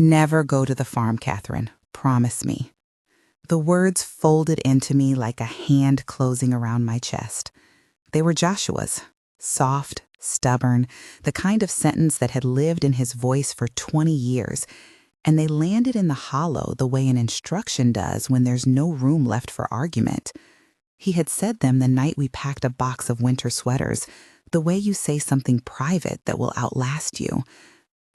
Never go to the farm, Catherine. Promise me. The words folded into me like a hand closing around my chest. They were Joshua's, soft, stubborn, the kind of sentence that had lived in his voice for 20 years, and they landed in the hollow the way an instruction does when there's no room left for argument. He had said them the night we packed a box of winter sweaters, the way you say something private that will outlast you.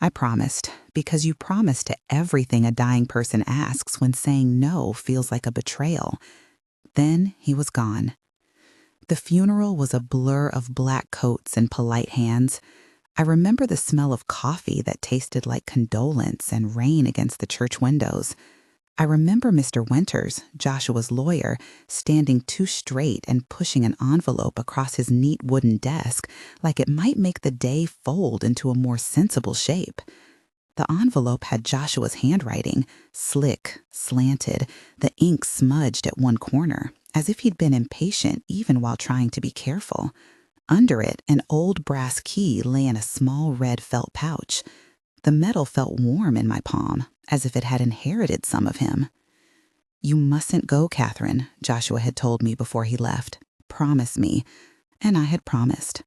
I promised, because you promise to everything a dying person asks when saying no feels like a betrayal. Then he was gone. The funeral was a blur of black coats and polite hands. I remember the smell of coffee that tasted like condolence and rain against the church windows. I remember Mr. Winters, Joshua's lawyer, standing too straight and pushing an envelope across his neat wooden desk like it might make the day fold into a more sensible shape. The envelope had Joshua's handwriting, slick, slanted, the ink smudged at one corner, as if he'd been impatient even while trying to be careful. Under it, an old brass key lay in a small red felt pouch. The metal felt warm in my palm, as if it had inherited some of him. "You mustn't go, Catherine," Joshua had told me before he left. "Promise me." And I had promised.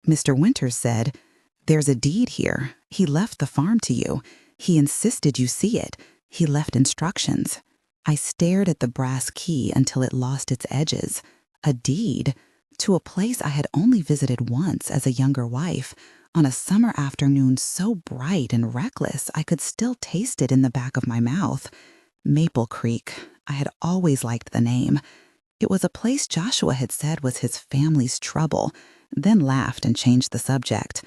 Mr. Winters said, "There's a deed here. He left the farm to you. He insisted you see it. He left instructions." I stared at the brass key until it lost its edges. A deed? To a place I had only visited once as a younger wife, on a summer afternoon so bright and reckless I could still taste it in the back of my mouth. Maple Creek. I had always liked the name. It was a place Joshua had said was his family's trouble, then laughed and changed the subject.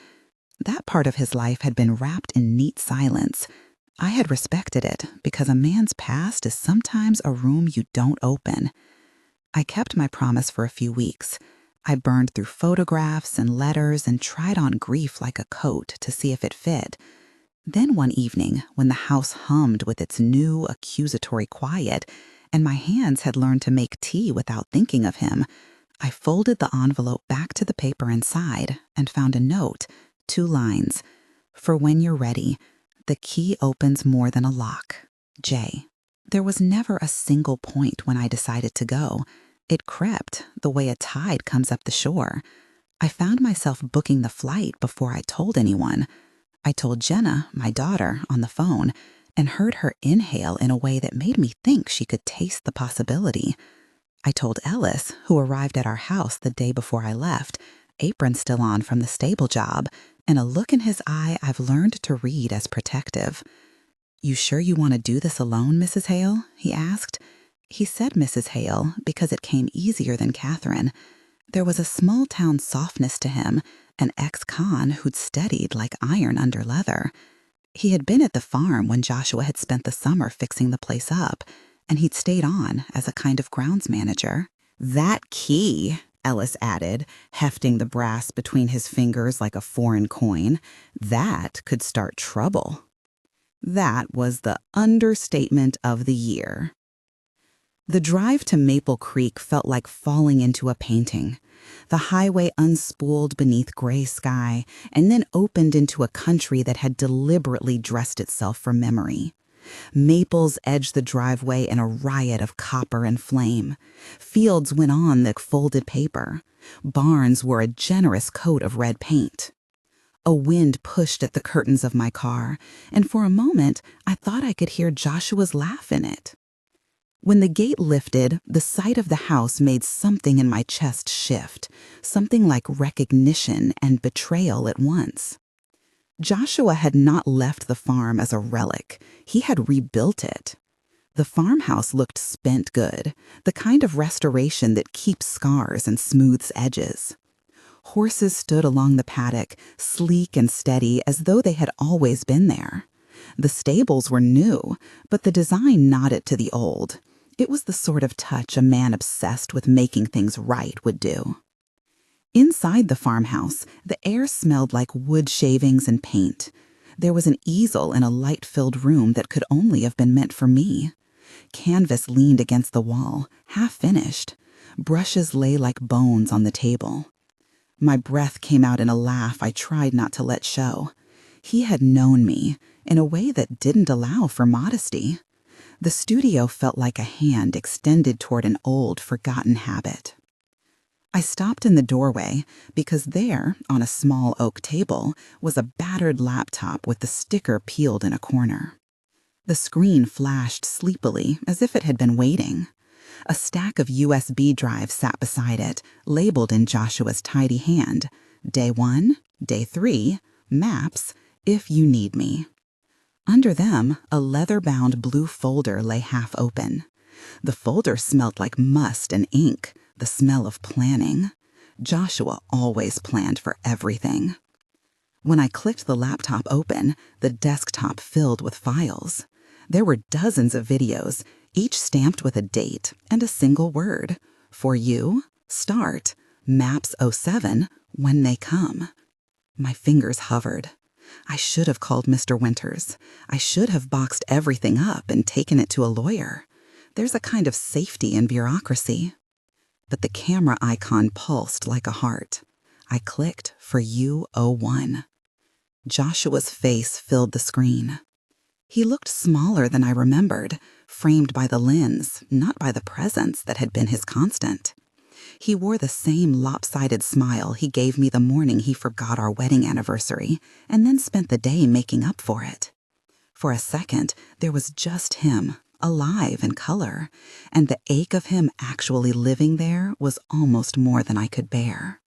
That part of his life had been wrapped in neat silence. I had respected it because a man's past is sometimes a room you don't open. I kept my promise for a few weeks. I burned through photographs and letters and tried on grief like a coat to see if it fit. Then one evening, when the house hummed with its new accusatory quiet, and my hands had learned to make tea without thinking of him, I folded the envelope back to the paper inside and found a note, 2 lines. "For when you're ready, the key opens more than a lock. J." There was never a single point when I decided to go. It crept the way a tide comes up the shore. I found myself booking the flight before I told anyone. I told Jenna, my daughter, on the phone, and heard her inhale in a way that made me think she could taste the possibility. I told Ellis, who arrived at our house the day before I left, apron still on from the stable job, and a look in his eye I've learned to read as protective. "You sure you want to do this alone, Mrs. Hale?" he asked. He said Mrs. Hale because it came easier than Catherine. There was a small-town softness to him, an ex-con who'd studied like iron under leather. He had been at the farm when Joshua had spent the summer fixing the place up, and he'd stayed on as a kind of grounds manager. "That key," Ellis added, hefting the brass between his fingers like a foreign coin, "that could start trouble." That was the understatement of the year. The drive to Maple Creek felt like falling into a painting. The highway unspooled beneath gray sky and then opened into a country that had deliberately dressed itself for memory. Maples edged the driveway in a riot of copper and flame. Fields went on the folded paper. Barns wore a generous coat of red paint. A wind pushed at the curtains of my car, and for a moment I thought I could hear Joshua's laugh in it. When the gate lifted, the sight of the house made something in my chest shift, something like recognition and betrayal at once. Joshua had not left the farm as a relic. He had rebuilt it. The farmhouse looked spent good, the kind of restoration that keeps scars and smooths edges. Horses stood along the paddock, sleek and steady as though they had always been there. The stables were new, but the design nodded to the old. It was the sort of touch a man obsessed with making things right would do. Inside the farmhouse, the air smelled like wood shavings and paint. There was an easel in a light-filled room that could only have been meant for me. Canvas leaned against the wall, half-finished. Brushes lay like bones on the table. My breath came out in a laugh I tried not to let show. He had known me, in a way that didn't allow for modesty. The studio felt like a hand extended toward an old, forgotten habit. I stopped in the doorway because there, on a small oak table, was a battered laptop with the sticker peeled in a corner. The screen flashed sleepily as if it had been waiting. A stack of USB drives sat beside it, labeled in Joshua's tidy hand, Day 1, Day 3, Maps, if you need me. Under them, a leather-bound blue folder lay half open. The folder smelled like must and ink, the smell of planning. Joshua always planned for everything. When I clicked the laptop open, the desktop filled with files. There were dozens of videos, each stamped with a date and a single word. For you, start. Maps '07, when they come. My fingers hovered. I should have called Mr. Winters. I should have boxed everything up and taken it to a lawyer. There's a kind of safety in bureaucracy. But the camera icon pulsed like a heart. I clicked for you '01. Joshua's face filled the screen. He looked smaller than I remembered, framed by the lens, not by the presence that had been his constant. He wore the same lopsided smile he gave me the morning he forgot our wedding anniversary, and then spent the day making up for it. For a second, there was just him, alive in color, and the ache of him actually living there was almost more than I could bear.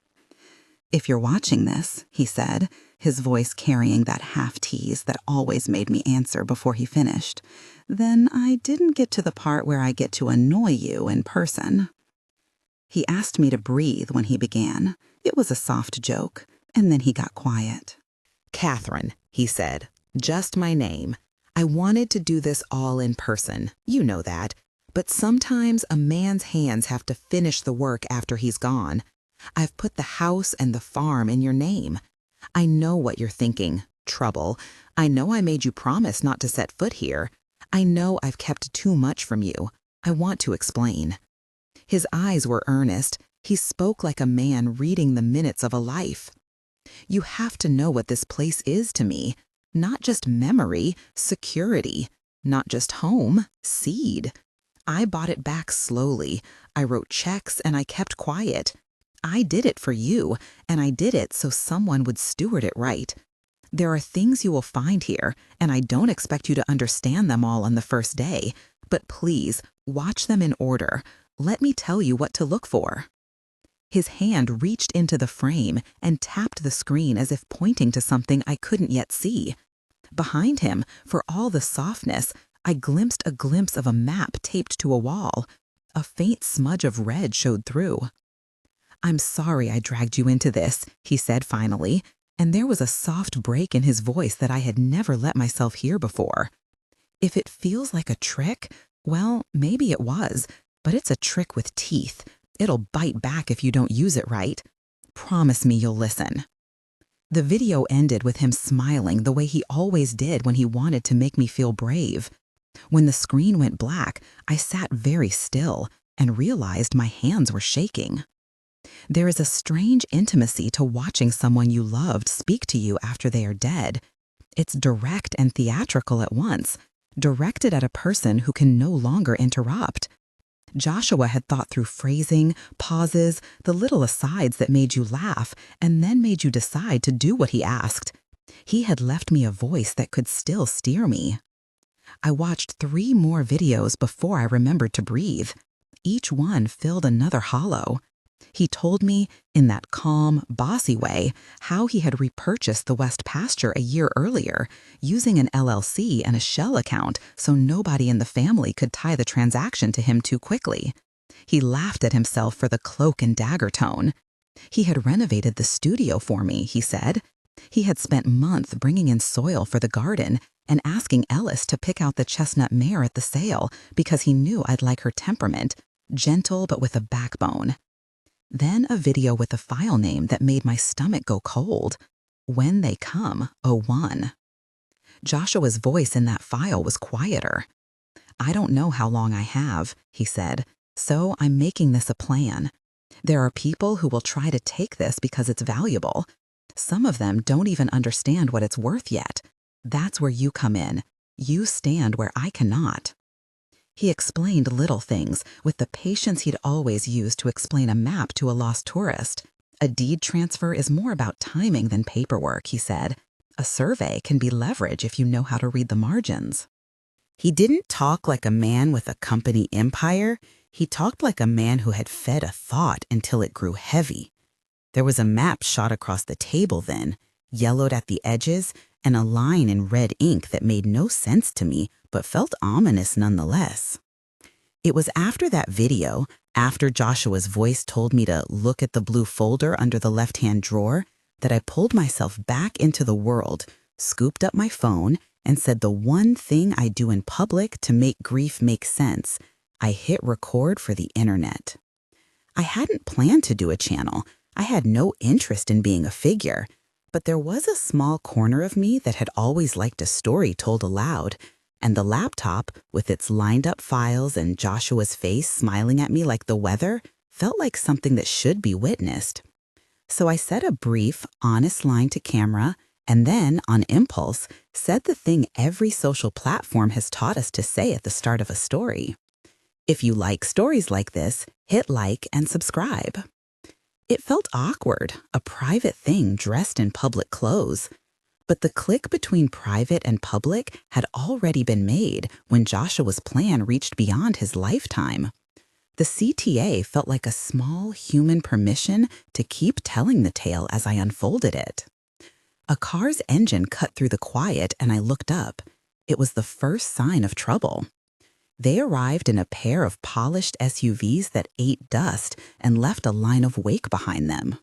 If you're watching this, he said, his voice carrying that half-tease that always made me answer before he finished, then I didn't get to the part where I get to annoy you in person. He asked me to breathe when he began. It was a soft joke, and then he got quiet. Catherine, he said, just my name. I wanted to do this all in person, you know that, but sometimes a man's hands have to finish the work after he's gone. I've put the house and the farm in your name. I know what you're thinking, trouble. I know I made you promise not to set foot here. I know I've kept too much from you. I want to explain. His eyes were earnest. He spoke like a man reading the minutes of a life. You have to know what this place is to me. Not just memory, security. Not just home, seed. I bought it back slowly. I wrote checks and I kept quiet. I did it for you, and I did it so someone would steward it right. There are things you will find here, and I don't expect you to understand them all on the first day, but please, watch them in order. Let me tell you what to look for. His hand reached into the frame and tapped the screen as if pointing to something I couldn't yet see. Behind him, for all the softness, I glimpsed a glimpse of a map taped to a wall. A faint smudge of red showed through. I'm sorry I dragged you into this, he said finally, and there was a soft break in his voice that I had never let myself hear before. If it feels like a trick, well, maybe it was, but it's a trick with teeth. It'll bite back if you don't use it right. Promise me you'll listen. The video ended with him smiling the way he always did when he wanted to make me feel brave. When the screen went black, I sat very still and realized my hands were shaking. There is a strange intimacy to watching someone you loved speak to you after they are dead. It's direct and theatrical at once, directed at a person who can no longer interrupt. Joshua had thought through phrasing, pauses, the little asides that made you laugh and then made you decide to do what he asked. He had left me a voice that could still steer me. I watched 3 more videos before I remembered to breathe. Each one filled another hollow. He told me, in that calm, bossy way, how he had repurchased the West pasture a year earlier, using an LLC and a shell account so nobody in the family could tie the transaction to him too quickly. He laughed at himself for the cloak and dagger tone. He had renovated the studio for me, he said. He had spent months bringing in soil for the garden and asking Ellis to pick out the chestnut mare at the sale because he knew I'd like her temperament, gentle but with a backbone. Then a video with a file name that made my stomach go cold. When They Come, '01. Joshua's voice in that file was quieter. I don't know how long I have, he said, so I'm making this a plan. There are people who will try to take this because it's valuable. Some of them don't even understand what it's worth yet. That's where you come in. You stand where I cannot." He explained little things with the patience he'd always used to explain a map to a lost tourist. "A deed transfer is more about timing than paperwork," he said. "A survey can be leverage if you know how to read the margins." He didn't talk like a man with a company empire. He talked like a man who had fed a thought until it grew heavy. There was a map shot across the table then, yellowed at the edges, and a line in red ink that made no sense to me but felt ominous nonetheless. It was after that video, after Joshua's voice told me to look at the blue folder under the left-hand drawer, that I pulled myself back into the world, scooped up my phone, and said the one thing I do in public to make grief make sense. I hit record for the internet. I hadn't planned to do a channel. I had no interest in being a figure. But there was a small corner of me that had always liked a story told aloud, and the laptop, with its lined-up files and Joshua's face smiling at me like the weather, felt like something that should be witnessed. So I said a brief, honest line to camera, and then, on impulse, said the thing every social platform has taught us to say at the start of a story. If you like stories like this, hit like and subscribe. It felt awkward, a private thing dressed in public clothes. But the click between private and public had already been made when Joshua's plan reached beyond his lifetime. The CTA felt like a small human permission to keep telling the tale as I unfolded it. A car's engine cut through the quiet and I looked up. It was the first sign of trouble. They arrived in a pair of polished SUVs that ate dust and left a line of wake behind them.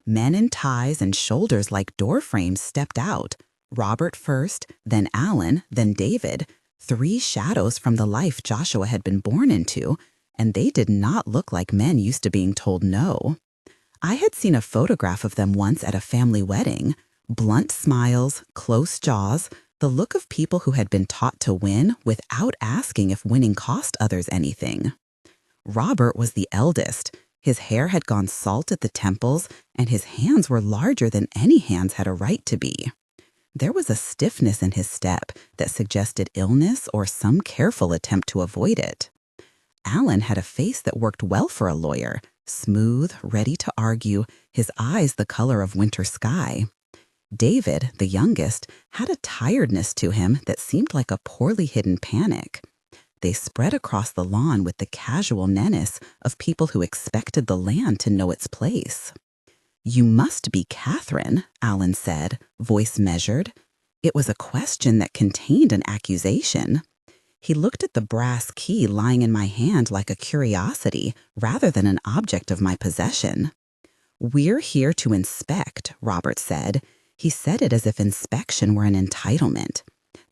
Men in ties and shoulders like door frames stepped out. Robert first, then Alan, then David, 3 shadows from the life Joshua had been born into, and they did not look like men used to being told no. I had seen a photograph of them once at a family wedding. Blunt smiles, close jaws, the look of people who had been taught to win without asking if winning cost others anything. Robert was the eldest. His hair had gone salt at the temples, and his hands were larger than any hands had a right to be. There was a stiffness in his step that suggested illness or some careful attempt to avoid it. Alan had a face that worked well for a lawyer, smooth, ready to argue, his eyes the color of winter sky. David, the youngest, had a tiredness to him that seemed like a poorly hidden panic. They spread across the lawn with the casual menace of people who expected the land to know its place. "You must be Catherine," Alan said, voice measured. It was a question that contained an accusation. He looked at the brass key lying in my hand like a curiosity rather than an object of my possession. "We're here to inspect," Robert said. He said it as if inspection were an entitlement.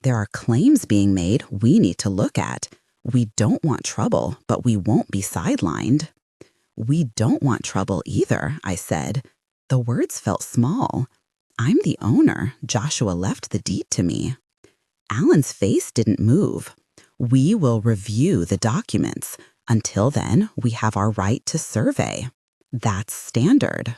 "There are claims being made we need to look at. We don't want trouble, but we won't be sidelined." "We don't want trouble either," I said. The words felt small. "I'm the owner. Joshua left the deed to me." Alan's face didn't move. "We will review the documents. Until then, we have our right to survey. That's standard."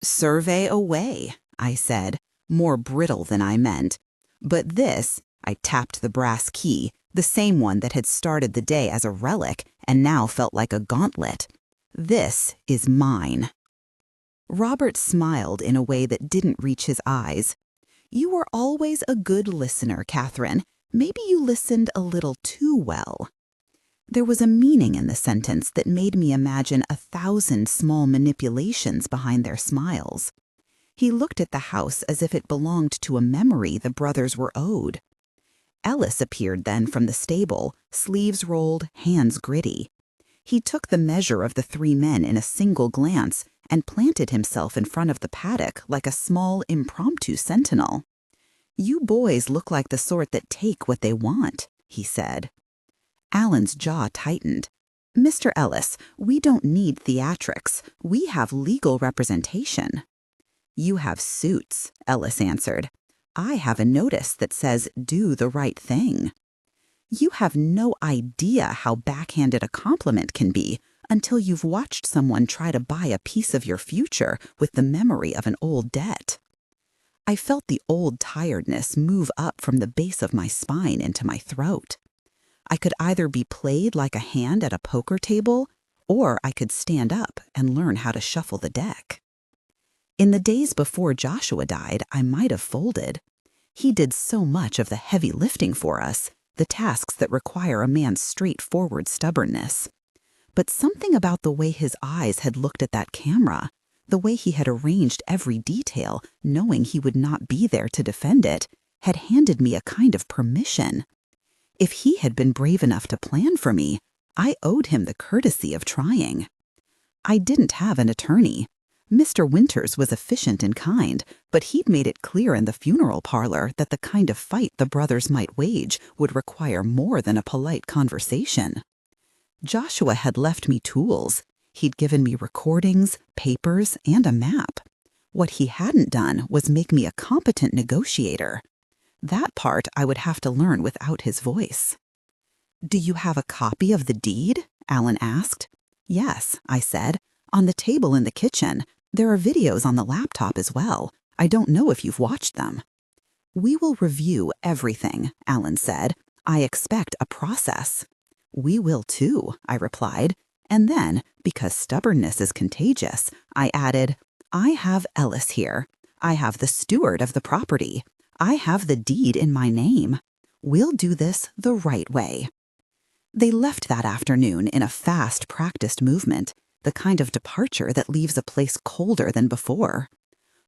"Survey away," I said, more brittle than I meant. "But this," I tapped the brass key, the same one that had started the day as a relic and now felt like a gauntlet. "This is mine." Robert smiled in a way that didn't reach his eyes. "You were always a good listener, Catherine. Maybe you listened a little too well." There was a meaning in the sentence that made me imagine 1,000 small manipulations behind their smiles. He looked at the house as if it belonged to a memory the brothers were owed. Ellis appeared then from the stable, sleeves rolled, hands gritty. He took the measure of the 3 men in a single glance and planted himself in front of the paddock like a small, impromptu sentinel. "You boys look like the sort that take what they want," he said. Alan's jaw tightened. "Mr. Ellis, we don't need theatrics. We have legal representation." "You have suits," Ellis answered. "I have a notice that says do the right thing." "You have no idea how backhanded a compliment can be until you've watched someone try to buy a piece of your future with the memory of an old debt." I felt the old tiredness move up from the base of my spine into my throat. I could either be played like a hand at a poker table, or I could stand up and learn how to shuffle the deck. In the days before Joshua died, I might have folded. He did so much of the heavy lifting for us, the tasks that require a man's straightforward stubbornness. But something about the way his eyes had looked at that camera, the way he had arranged every detail, knowing he would not be there to defend it, had handed me a kind of permission. If he had been brave enough to plan for me, I owed him the courtesy of trying. I didn't have an attorney. Mr. Winters was efficient and kind, but he'd made it clear in the funeral parlor that the kind of fight the brothers might wage would require more than a polite conversation. Joshua had left me tools. He'd given me recordings, papers, and a map. What he hadn't done was make me a competent negotiator. That part I would have to learn without his voice. "Do you have a copy of the deed?" Alan asked. "Yes," I said. "On the table in the kitchen. There are videos on the laptop as well. I don't know if you've watched them." "We will review everything," Alan said. "I expect a process." "We will too," I replied. And then, because stubbornness is contagious, I added, "I have Ellis here. I have the steward of the property. I have the deed in my name. We'll do this the right way." They left that afternoon in a fast, practiced movement, the kind of departure that leaves a place colder than before.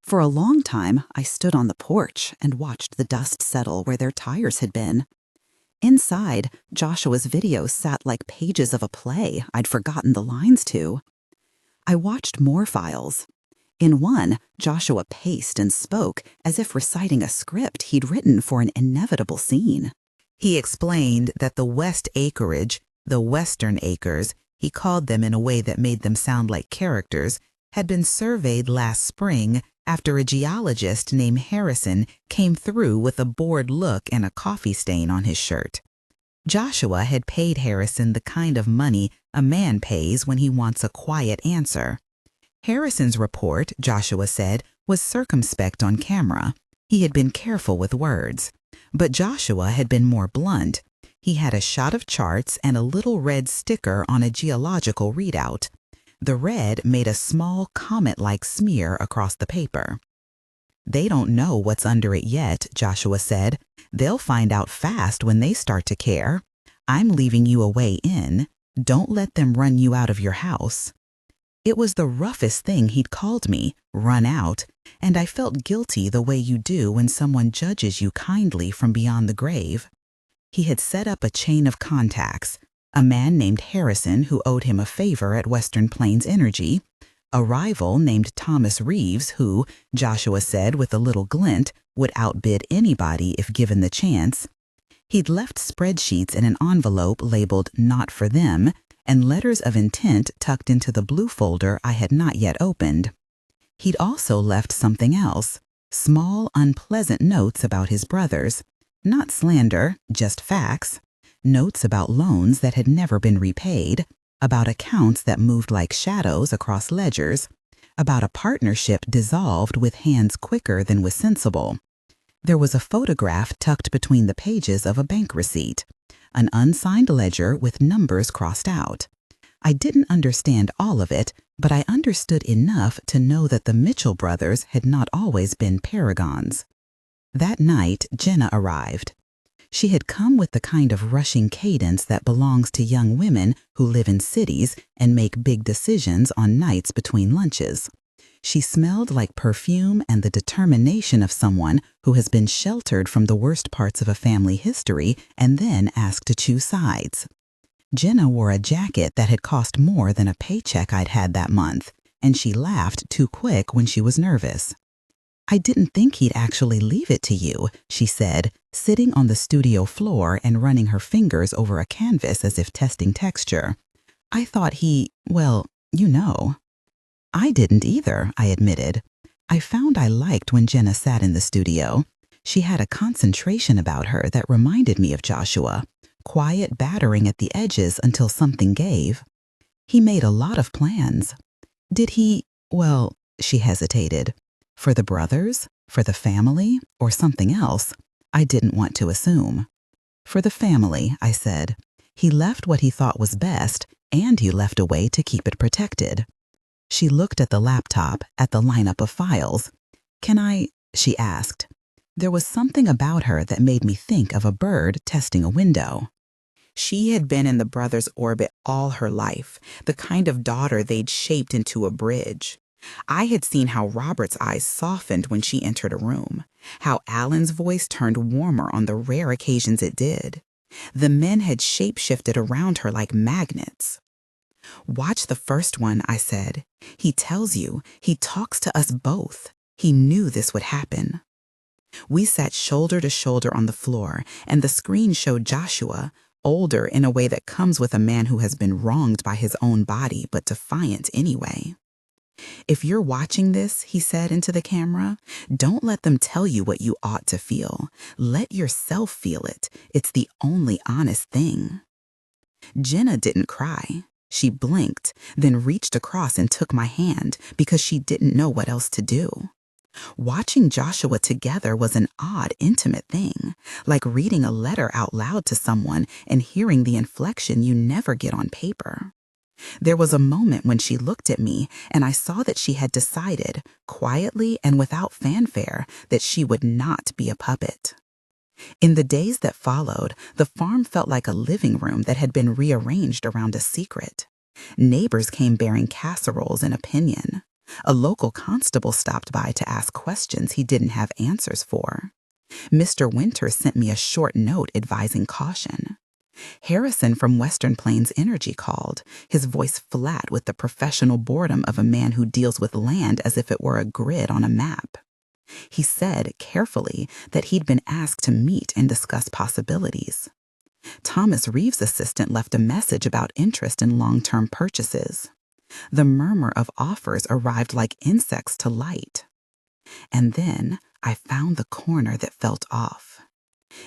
For a long time, I stood on the porch and watched the dust settle where their tires had been. Inside, Joshua's videos sat like pages of a play I'd forgotten the lines to. I watched more files. In one, Joshua paced and spoke as if reciting a script he'd written for an inevitable scene. He explained that the West Acreage, the Western Acres, he called them in a way that made them sound like characters, had been surveyed last spring after a geologist named Harrison came through with a bored look and a coffee stain on his shirt. Joshua had paid Harrison the kind of money a man pays when he wants a quiet answer. Harrison's report, Joshua said, was circumspect on camera. He had been careful with words. But Joshua had been more blunt. He had a shot of charts and a little red sticker on a geological readout. The red made a small comet-like smear across the paper. "They don't know what's under it yet," Joshua said. "They'll find out fast when they start to care. I'm leaving you a way in. Don't let them run you out of your house." It was the roughest thing he'd called me, run out, and I felt guilty the way you do when someone judges you kindly from beyond the grave. He had set up a chain of contacts, a man named Harrison who owed him a favor at Western Plains Energy, a rival named Thomas Reeves who, Joshua said with a little glint, would outbid anybody if given the chance. He'd left spreadsheets in an envelope labeled "Not for Them," and letters of intent tucked into the blue folder I had not yet opened. He'd also left something else, small, unpleasant notes about his brothers. Not slander, just facts. Notes about loans that had never been repaid, about accounts that moved like shadows across ledgers, about a partnership dissolved with hands quicker than was sensible. There was a photograph tucked between the pages of a bank receipt, an unsigned ledger with numbers crossed out. I didn't understand all of it, but I understood enough to know that the Mitchell brothers had not always been paragons. That night, Jenna arrived. She had come with the kind of rushing cadence that belongs to young women who live in cities and make big decisions on nights between lunches. She smelled like perfume and the determination of someone who has been sheltered from the worst parts of a family history and then asked to choose sides. Jenna wore a jacket that had cost more than a paycheck I'd had that month, and she laughed too quick when she was nervous. "I didn't think he'd actually leave it to you," she said, sitting on the studio floor and running her fingers over a canvas as if testing texture. "I thought well, you know." "I didn't either," I admitted. I found I liked when Jenna sat in the studio. She had a concentration about her that reminded me of Joshua, quiet battering at the edges until something gave. He made a lot of plans. Did he, well, she hesitated. For the brothers? For the family or something else? I didn't want to assume. For the family, I said. He left what he thought was best, and he left a way to keep it protected. She looked at the laptop, at the lineup of files. Can I? She asked. There was something about her that made me think of a bird testing a window. She had been in the brothers' orbit all her life, the kind of daughter they'd shaped into a bridge. I had seen how Robert's eyes softened when she entered a room, how Alan's voice turned warmer on the rare occasions it did. The men had shape-shifted around her like magnets. Watch the first one, I said. He tells you, he talks to us both. He knew this would happen. We sat shoulder to shoulder on the floor, and the screen showed Joshua, older in a way that comes with a man who has been wronged by his own body, but defiant anyway. If you're watching this, he said into the camera, don't let them tell you what you ought to feel. Let yourself feel it. It's the only honest thing. Jenna didn't cry. She blinked, then reached across and took my hand because she didn't know what else to do. Watching Joshua together was an odd, intimate thing, like reading a letter out loud to someone and hearing the inflection you never get on paper. There was a moment when she looked at me, and I saw that she had decided, quietly and without fanfare, that she would not be a puppet. In the days that followed, the farm felt like a living room that had been rearranged around a secret. Neighbors came bearing casseroles and opinion. A local constable stopped by to ask questions he didn't have answers for. Mr. Winter sent me a short note advising caution. Harrison from Western Plains Energy called, his voice flat with the professional boredom of a man who deals with land as if it were a grid on a map. He said, carefully, that he'd been asked to meet and discuss possibilities. Thomas Reeves' assistant left a message about interest in long-term purchases. The murmur of offers arrived like insects to light. And then I found the corner that felt off.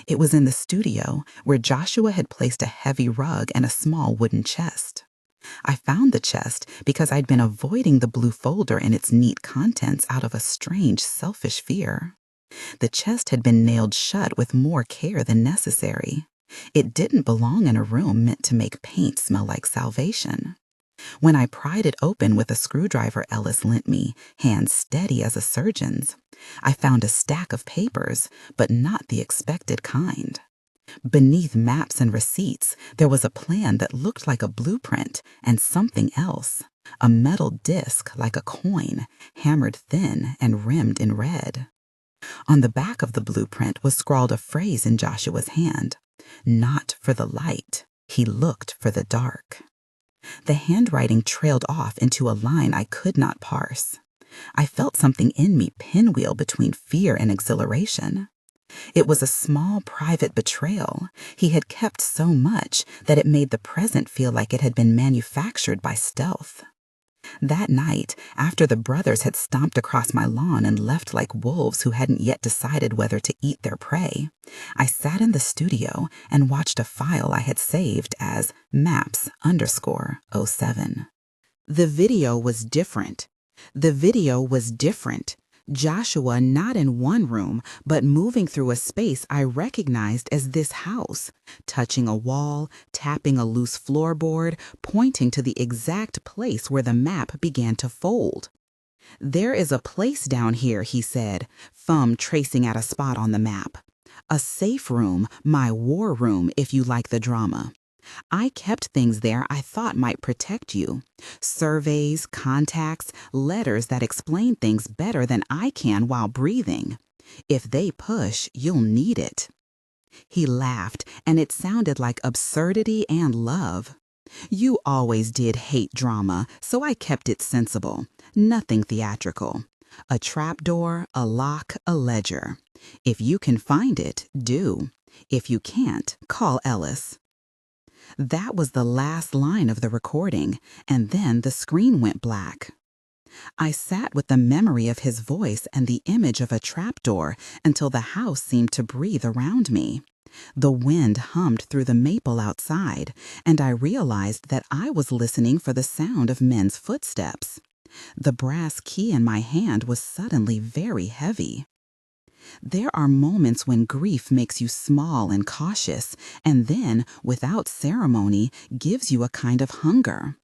It was in the studio where Joshua had placed a heavy rug and a small wooden chest. I found the chest because I'd been avoiding the blue folder and its neat contents out of a strange, selfish fear. The chest had been nailed shut with more care than necessary. It didn't belong in a room meant to make paint smell like salvation. When I pried it open with a screwdriver Ellis lent me, hands steady as a surgeon's, I found a stack of papers, but not the expected kind. Beneath maps and receipts, there was a plan that looked like a blueprint and something else, a metal disc like a coin, hammered thin and rimmed in red. On the back of the blueprint was scrawled a phrase in Joshua's hand, "Not for the light, he looked for the dark." The handwriting trailed off into a line I could not parse. I felt something in me pinwheel between fear and exhilaration. It was a small private betrayal. He had kept so much that it made the present feel like it had been manufactured by stealth. That night, after the brothers had stomped across my lawn and left like wolves who hadn't yet decided whether to eat their prey, I sat in the studio and watched a file I had saved as maps_07. The video was different. Joshua not in one room, but moving through a space I recognized as this house, touching a wall, tapping a loose floorboard, pointing to the exact place where the map began to fold. "There is a place down here," he said, thumb tracing at a spot on the map. "A safe room, my war room, if you like the drama. I kept things there I thought might protect you. Surveys, contacts, letters that explain things better than I can while breathing. If they push, you'll need it." He laughed, and it sounded like absurdity and love. "You always did hate drama, so I kept it sensible. Nothing theatrical. A trapdoor, a lock, a ledger. If you can find it, do. If you can't, call Ellis." That was the last line of the recording, and then the screen went black. I sat with the memory of his voice and the image of a trapdoor until the house seemed to breathe around me. The wind hummed through the maple outside, and I realized that I was listening for the sound of men's footsteps. The brass key in my hand was suddenly very heavy. There are moments when grief makes you small and cautious, and then, without ceremony, gives you a kind of hunger.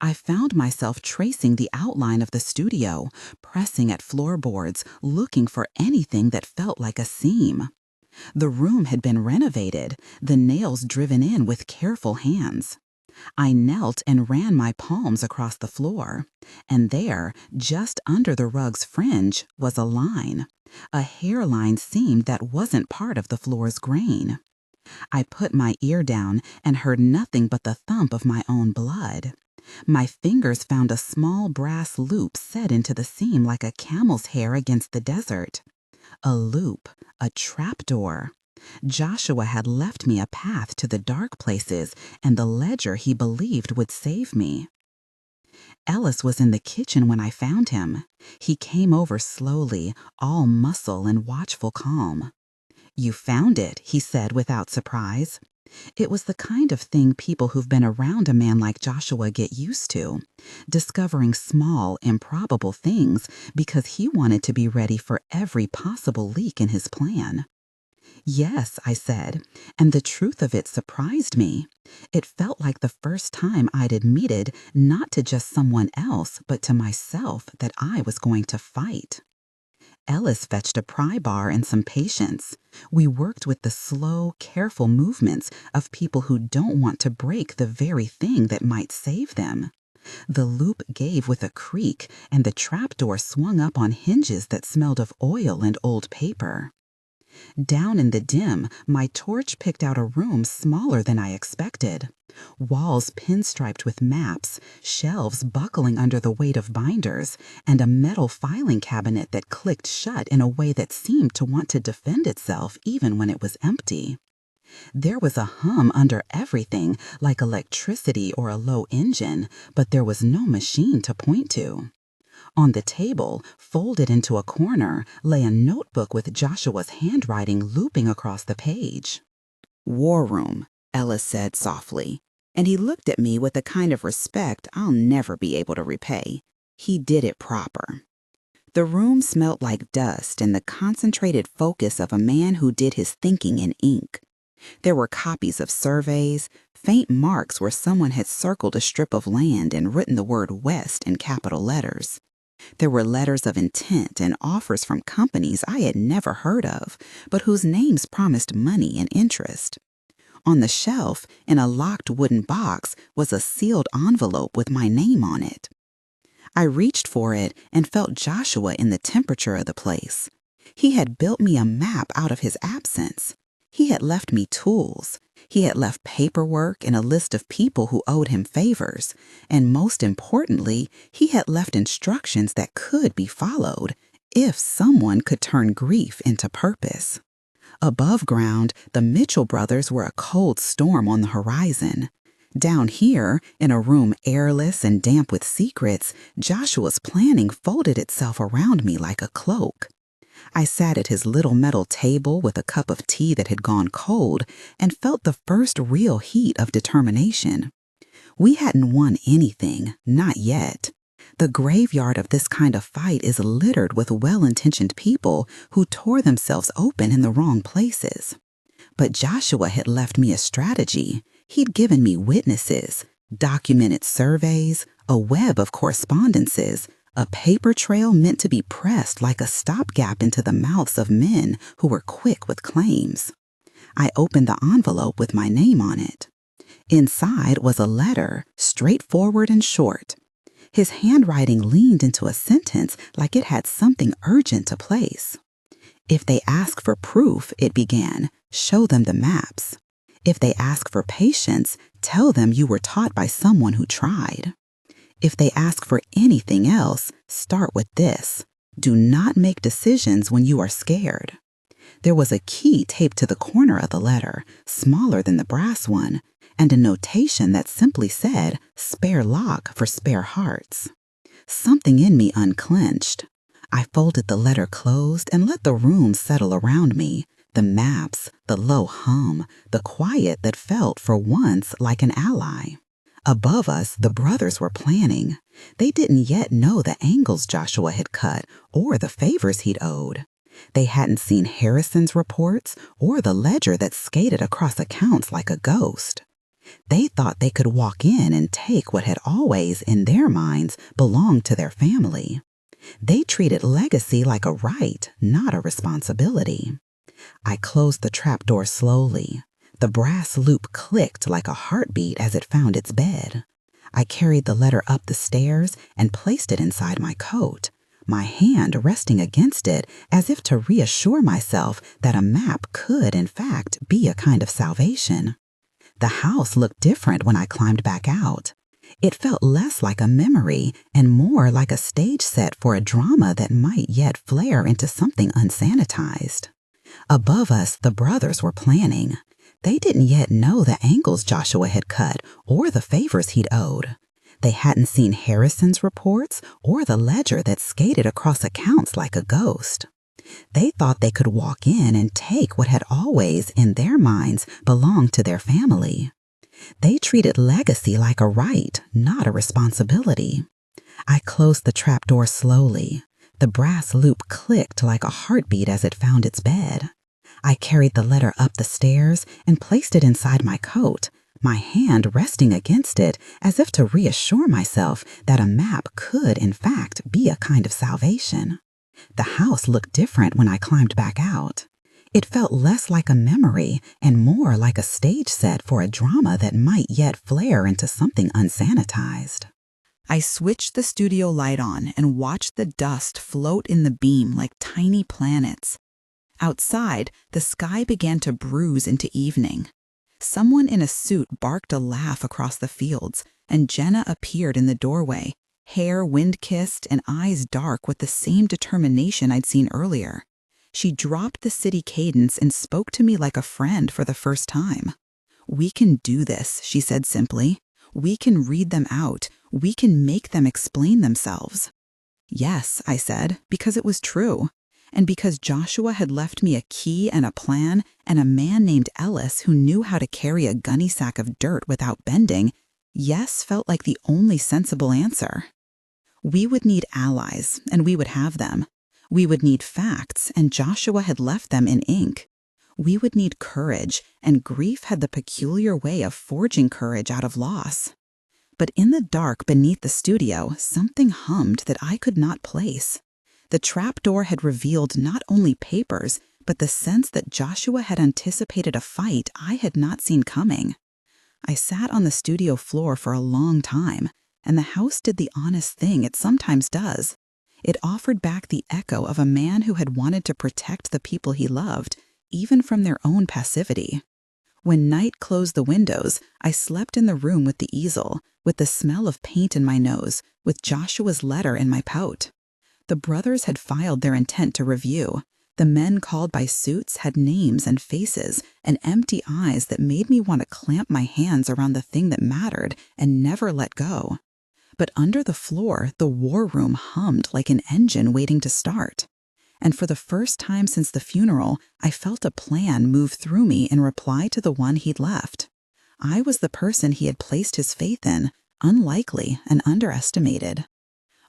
I found myself tracing the outline of the studio, pressing at floorboards, looking for anything that felt like a seam. The room had been renovated, the nails driven in with careful hands. I knelt and ran my palms across the floor, and there, just under the rug's fringe, was a line, a hairline seam that wasn't part of the floor's grain. I put my ear down and heard nothing but the thump of my own blood. My fingers found a small brass loop set into the seam like a camel's hair against the desert. A loop, a trapdoor. Joshua had left me a path to the dark places and the ledger he believed would save me. Ellis was in the kitchen when I found him. He came over slowly, all muscle and watchful calm. "You found it," he said without surprise. It was the kind of thing people who've been around a man like Joshua get used to, discovering small, improbable things because he wanted to be ready for every possible leak in his plan. "Yes," I said, and the truth of it surprised me. It felt like the first time I'd admitted, not to just someone else, but to myself, that I was going to fight. Ellis fetched a pry bar and some patience. We worked with the slow, careful movements of people who don't want to break the very thing that might save them. The loop gave with a creak, and the trapdoor swung up on hinges that smelled of oil and old paper. Down in the dim, my torch picked out a room smaller than I expected. Walls pinstriped with maps, shelves buckling under the weight of binders, and a metal filing cabinet that clicked shut in a way that seemed to want to defend itself even when it was empty. There was a hum under everything, like electricity or a low engine, but there was no machine to point to. On the table, folded into a corner, lay a notebook with Joshua's handwriting looping across the page. "War room," Ellis said softly, and he looked at me with a kind of respect I'll never be able to repay. He did it proper. The room smelt like dust and the concentrated focus of a man who did his thinking in ink. There were copies of surveys, faint marks where someone had circled a strip of land and written the word West in capital letters. There were letters of intent and offers from companies I had never heard of, but whose names promised money and interest. On the shelf, in a locked wooden box, was a sealed envelope with my name on it. I reached for it and felt Joshua in the temperature of the place. He had built me a map out of his absence. He had left me tools. He had left paperwork and a list of people who owed him favors. And most importantly, he had left instructions that could be followed if someone could turn grief into purpose. Above ground, the Mitchell brothers were a cold storm on the horizon. Down here, in a room airless and damp with secrets, Joshua's planning folded itself around me like a cloak. I sat at his little metal table with a cup of tea that had gone cold and felt the first real heat of determination. We hadn't won anything, not yet. The graveyard of this kind of fight is littered with well-intentioned people who tore themselves open in the wrong places. But Joshua had left me a strategy. He'd given me witnesses, documented surveys, a web of correspondences, a paper trail meant to be pressed like a stopgap into the mouths of men who were quick with claims. I opened the envelope with my name on it. Inside was a letter, straightforward and short. His handwriting leaned into a sentence like it had something urgent to place. "If they ask for proof," it began, "show them the maps. If they ask for patience, tell them you were taught by someone who tried. If they ask for anything else, start with this. Do not make decisions when you are scared." There was a key taped to the corner of the letter, smaller than the brass one, and a notation that simply said, "Spare lock for spare hearts." Something in me unclenched. I folded the letter closed and let the room settle around me, the maps, the low hum, the quiet that felt for once like an ally. Above us, the brothers were planning. They didn't yet know the angles Joshua had cut or the favors he'd owed. They hadn't seen Harrison's reports or the ledger that skated across accounts like a ghost. They thought they could walk in and take what had always, in their minds, belonged to their family. They treated legacy like a right, not a responsibility. I closed the trapdoor slowly. The brass loop clicked like a heartbeat as it found its bed. I carried the letter up the stairs and placed it inside my coat, my hand resting against it as if to reassure myself that a map could, in fact, be a kind of salvation. The house looked different when I climbed back out. It felt less like a memory and more like a stage set for a drama that might yet flare into something unsanitized. Above us, the brothers were planning. They didn't yet know the angles Joshua had cut or the favors he'd owed. They hadn't seen Harrison's reports or the ledger that skated across accounts like a ghost. They thought they could walk in and take what had always, in their minds, belonged to their family. They treated legacy like a right, not a responsibility. I closed the trapdoor slowly. The brass loop clicked like a heartbeat as it found its bed. I carried the letter up the stairs and placed it inside my coat, my hand resting against it as if to reassure myself that a map could, in fact, be a kind of salvation. The house looked different when I climbed back out. It felt less like a memory and more like a stage set for a drama that might yet flare into something unsanitized. I switched the studio light on and watched the dust float in the beam like tiny planets. Outside, the sky began to bruise into evening. Someone in a suit barked a laugh across the fields, and Jenna appeared in the doorway, hair wind-kissed and eyes dark with the same determination I'd seen earlier. She dropped the city cadence and spoke to me like a friend for the first time. "We can do this," she said simply. "We can read them out. We can make them explain themselves." "Yes," I said, because it was true. And because Joshua had left me a key and a plan and a man named Ellis who knew how to carry a gunny sack of dirt without bending, yes felt like the only sensible answer. We would need allies, and we would have them. We would need facts, and Joshua had left them in ink. We would need courage, and grief had the peculiar way of forging courage out of loss. But in the dark beneath the studio, something hummed that I could not place. The trapdoor had revealed not only papers, but the sense that Joshua had anticipated a fight I had not seen coming. I sat on the studio floor for a long time, and the house did the honest thing it sometimes does. It offered back the echo of a man who had wanted to protect the people he loved, even from their own passivity. When night closed the windows, I slept in the room with the easel, with the smell of paint in my nose, with Joshua's letter in my pout. The brothers had filed their intent to review. The men called by suits had names and faces and empty eyes that made me want to clamp my hands around the thing that mattered and never let go. But under the floor, the war room hummed like an engine waiting to start. And for the first time since the funeral, I felt a plan move through me in reply to the one he'd left. I was the person he had placed his faith in, unlikely and underestimated.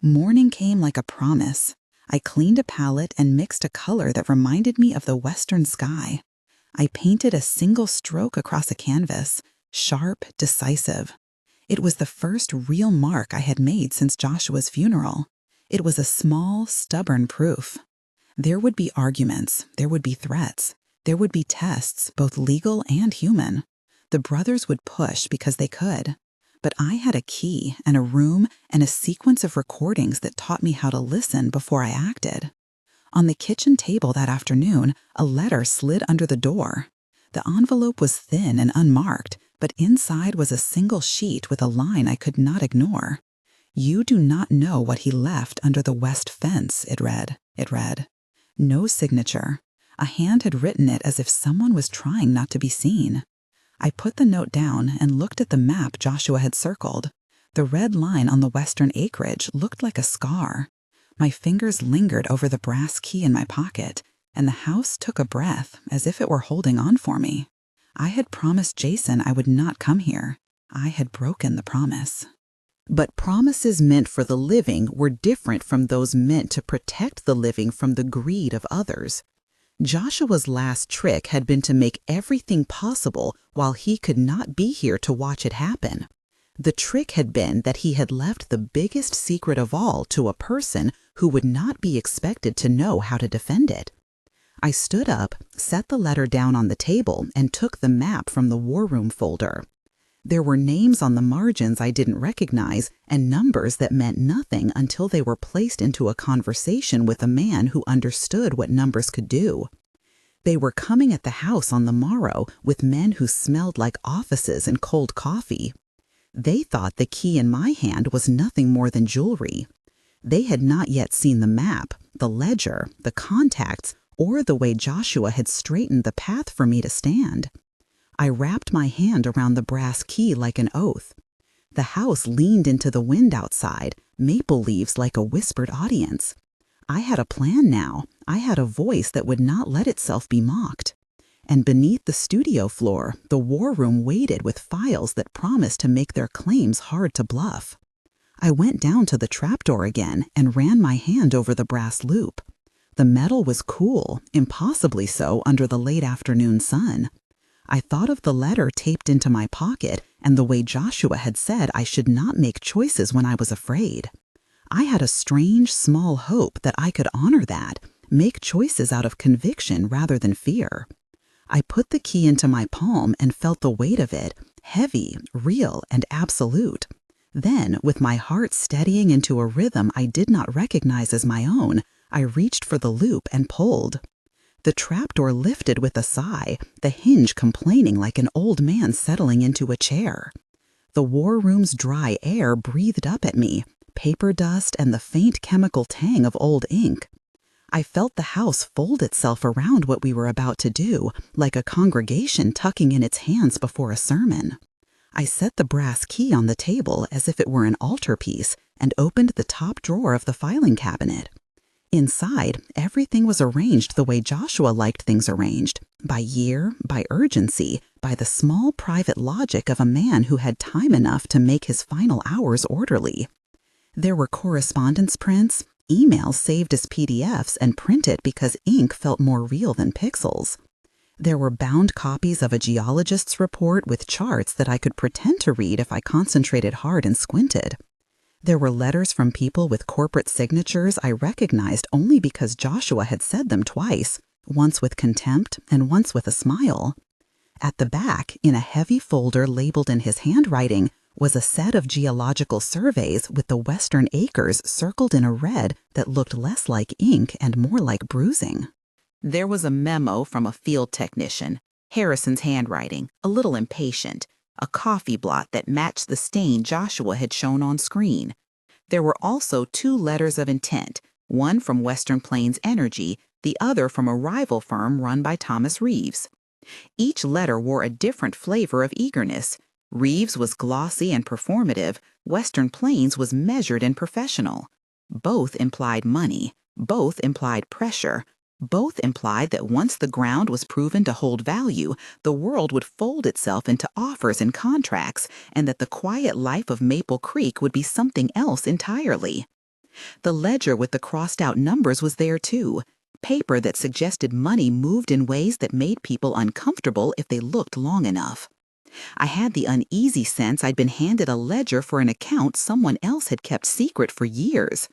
Morning came like a promise. I cleaned a palette and mixed a color that reminded me of the western sky. I painted a single stroke across a canvas, sharp, decisive. It was the first real mark I had made since Joshua's funeral. It was a small, stubborn proof. There would be arguments, there would be threats, there would be tests, both legal and human. The brothers would push because they could. But I had a key and a room and a sequence of recordings that taught me how to listen before I acted. On the kitchen table that afternoon, a letter slid under the door. The envelope was thin and unmarked, but inside was a single sheet with a line I could not ignore. "You do not know what he left under the west fence," it read. No signature. A hand had written it as if someone was trying not to be seen. I put the note down and looked at the map Joshua had circled. The red line on the western acreage looked like a scar. My fingers lingered over the brass key in my pocket, and the house took a breath as if it were holding on for me. I had promised Jason I would not come here. I had broken the promise. But promises meant for the living were different from those meant to protect the living from the greed of others. Joshua's last trick had been to make everything possible while he could not be here to watch it happen. The trick had been that he had left the biggest secret of all to a person who would not be expected to know how to defend it. I stood up, set the letter down on the table, and took the map from the war room folder. There were names on the margins I didn't recognize and numbers that meant nothing until they were placed into a conversation with a man who understood what numbers could do. They were coming at the house on the morrow with men who smelled like offices and cold coffee. They thought the key in my hand was nothing more than jewelry. They had not yet seen the map, the ledger, the contacts, or the way Joshua had straightened the path for me to stand. I wrapped my hand around the brass key like an oath. The house leaned into the wind outside, maple leaves like a whispered audience. I had a plan now. I had a voice that would not let itself be mocked. And beneath the studio floor, the war room waited with files that promised to make their claims hard to bluff. I went down to the trapdoor again and ran my hand over the brass loop. The metal was cool, impossibly so under the late afternoon sun. I thought of the letter taped into my pocket and the way Joshua had said I should not make choices when I was afraid. I had a strange, small hope that I could honor that, make choices out of conviction rather than fear. I put the key into my palm and felt the weight of it, heavy, real, and absolute. Then, with my heart steadying into a rhythm I did not recognize as my own, I reached for the loop and pulled. The trapdoor lifted with a sigh, the hinge complaining like an old man settling into a chair. The war room's dry air breathed up at me, paper dust and the faint chemical tang of old ink. I felt the house fold itself around what we were about to do, like a congregation tucking in its hands before a sermon. I set the brass key on the table as if it were an altarpiece and opened the top drawer of the filing cabinet. Inside, everything was arranged the way Joshua liked things arranged, by year, by urgency, by the small private logic of a man who had time enough to make his final hours orderly. There were correspondence prints, emails saved as PDFs and printed because ink felt more real than pixels. There were bound copies of a geologist's report with charts that I could pretend to read if I concentrated hard and squinted. There were letters from people with corporate signatures I recognized only because Joshua had said them twice, once with contempt and once with a smile. At the back, in a heavy folder labeled in his handwriting, was a set of geological surveys with the western acres circled in a red that looked less like ink and more like bruising. There was a memo from a field technician, Harrison's handwriting, a little impatient, a coffee blot that matched the stain Joshua had shown on screen. There were also 2 letters of intent, one from Western Plains Energy, the other from a rival firm run by Thomas Reeves. Each letter wore a different flavor of eagerness. Reeves was glossy and performative, Western Plains was measured and professional. Both implied money, both implied pressure, both implied that once the ground was proven to hold value, the world would fold itself into offers and contracts, and that the quiet life of Maple Creek would be something else entirely. The ledger with the crossed-out numbers was there too, paper that suggested money moved in ways that made people uncomfortable if they looked long enough. I had the uneasy sense I'd been handed a ledger for an account someone else had kept secret for years.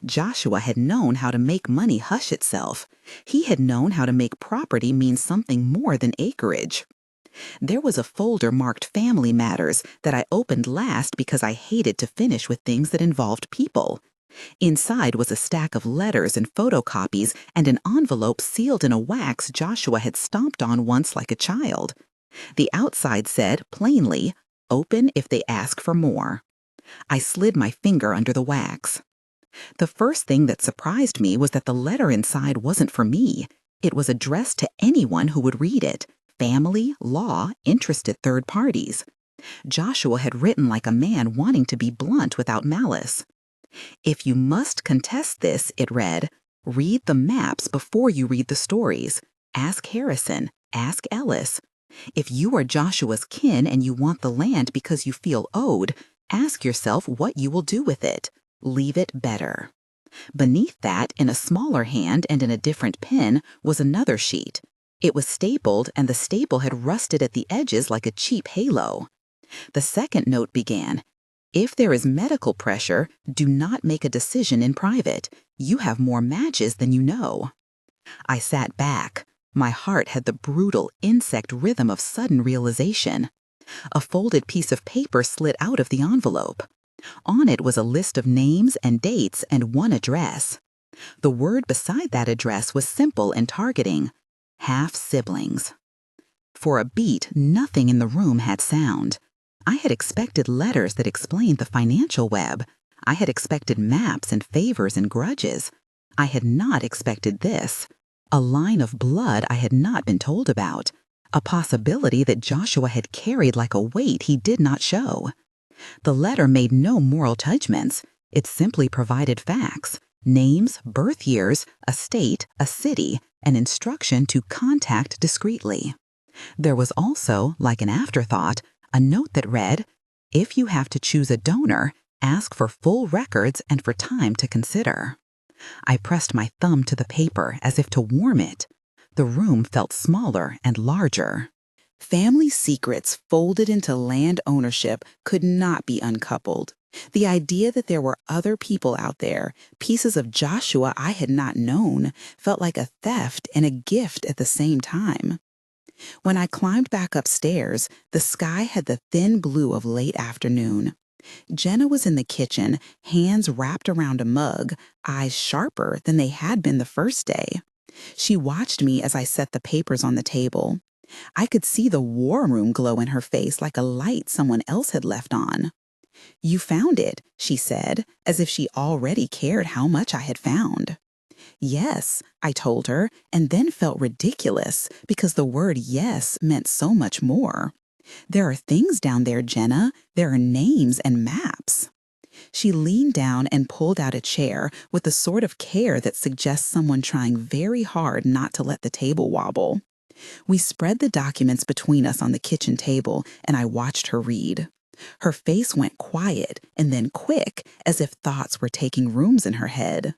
Joshua had known how to make money hush itself. He had known how to make property mean something more than acreage. There was a folder marked Family Matters that I opened last because I hated to finish with things that involved people. Inside was a stack of letters and photocopies and an envelope sealed in a wax Joshua had stomped on once like a child. The outside said, plainly, "Open if they ask for more." I slid my finger under the wax. The first thing that surprised me was that the letter inside wasn't for me. It was addressed to anyone who would read it, family, law, interested third parties. Joshua had written like a man wanting to be blunt without malice. "If you must contest this," it read, "read the maps before you read the stories. Ask Harrison. Ask Ellis. If you are Joshua's kin and you want the land because you feel owed, Ask yourself what you will do with it. Leave it better. Beneath that, in a smaller hand and in a different pen, was another sheet. It was stapled, and the staple had rusted at the edges like a cheap halo. The second note began, "If there is medical pressure, do not make a decision in private. You have more matches than you know." I sat back. My heart had the brutal insect rhythm of sudden realization. A folded piece of paper slid out of the envelope. On it was a list of names and dates and one address. The word beside that address was simple and targeting: half-siblings. For a beat, nothing in the room had sound. I had expected letters that explained the financial web. I had expected maps and favors and grudges. I had not expected this. A line of blood I had not been told about. A possibility that Joshua had carried like a weight he did not show. The letter made no moral judgments. It simply provided facts: names, birth years, a state, a city, an instruction to contact discreetly. There was also, like an afterthought, a note that read, "If you have to choose a donor, ask for full records and for time to consider." I pressed my thumb to the paper as if to warm it. The room felt smaller and larger. Family secrets folded into land ownership could not be uncoupled. The idea that there were other people out there, pieces of Joshua I had not known, felt like a theft and a gift at the same time. When I climbed back upstairs, the sky had the thin blue of late afternoon. Jenna was in the kitchen, hands wrapped around a mug, eyes sharper than they had been the first day. She watched me as I set the papers on the table. I could see the war room glow in her face like a light someone else had left on. "You found it," she said, as if she already cared how much I had found. "Yes," I told her, and then felt ridiculous because the word yes meant so much more. "There are things down there, Jenna. There are names and maps." She leaned down and pulled out a chair with the sort of care that suggests someone trying very hard not to let the table wobble. We spread the documents between us on the kitchen table, and I watched her read. Her face went quiet and then quick, as if thoughts were taking rooms in her head.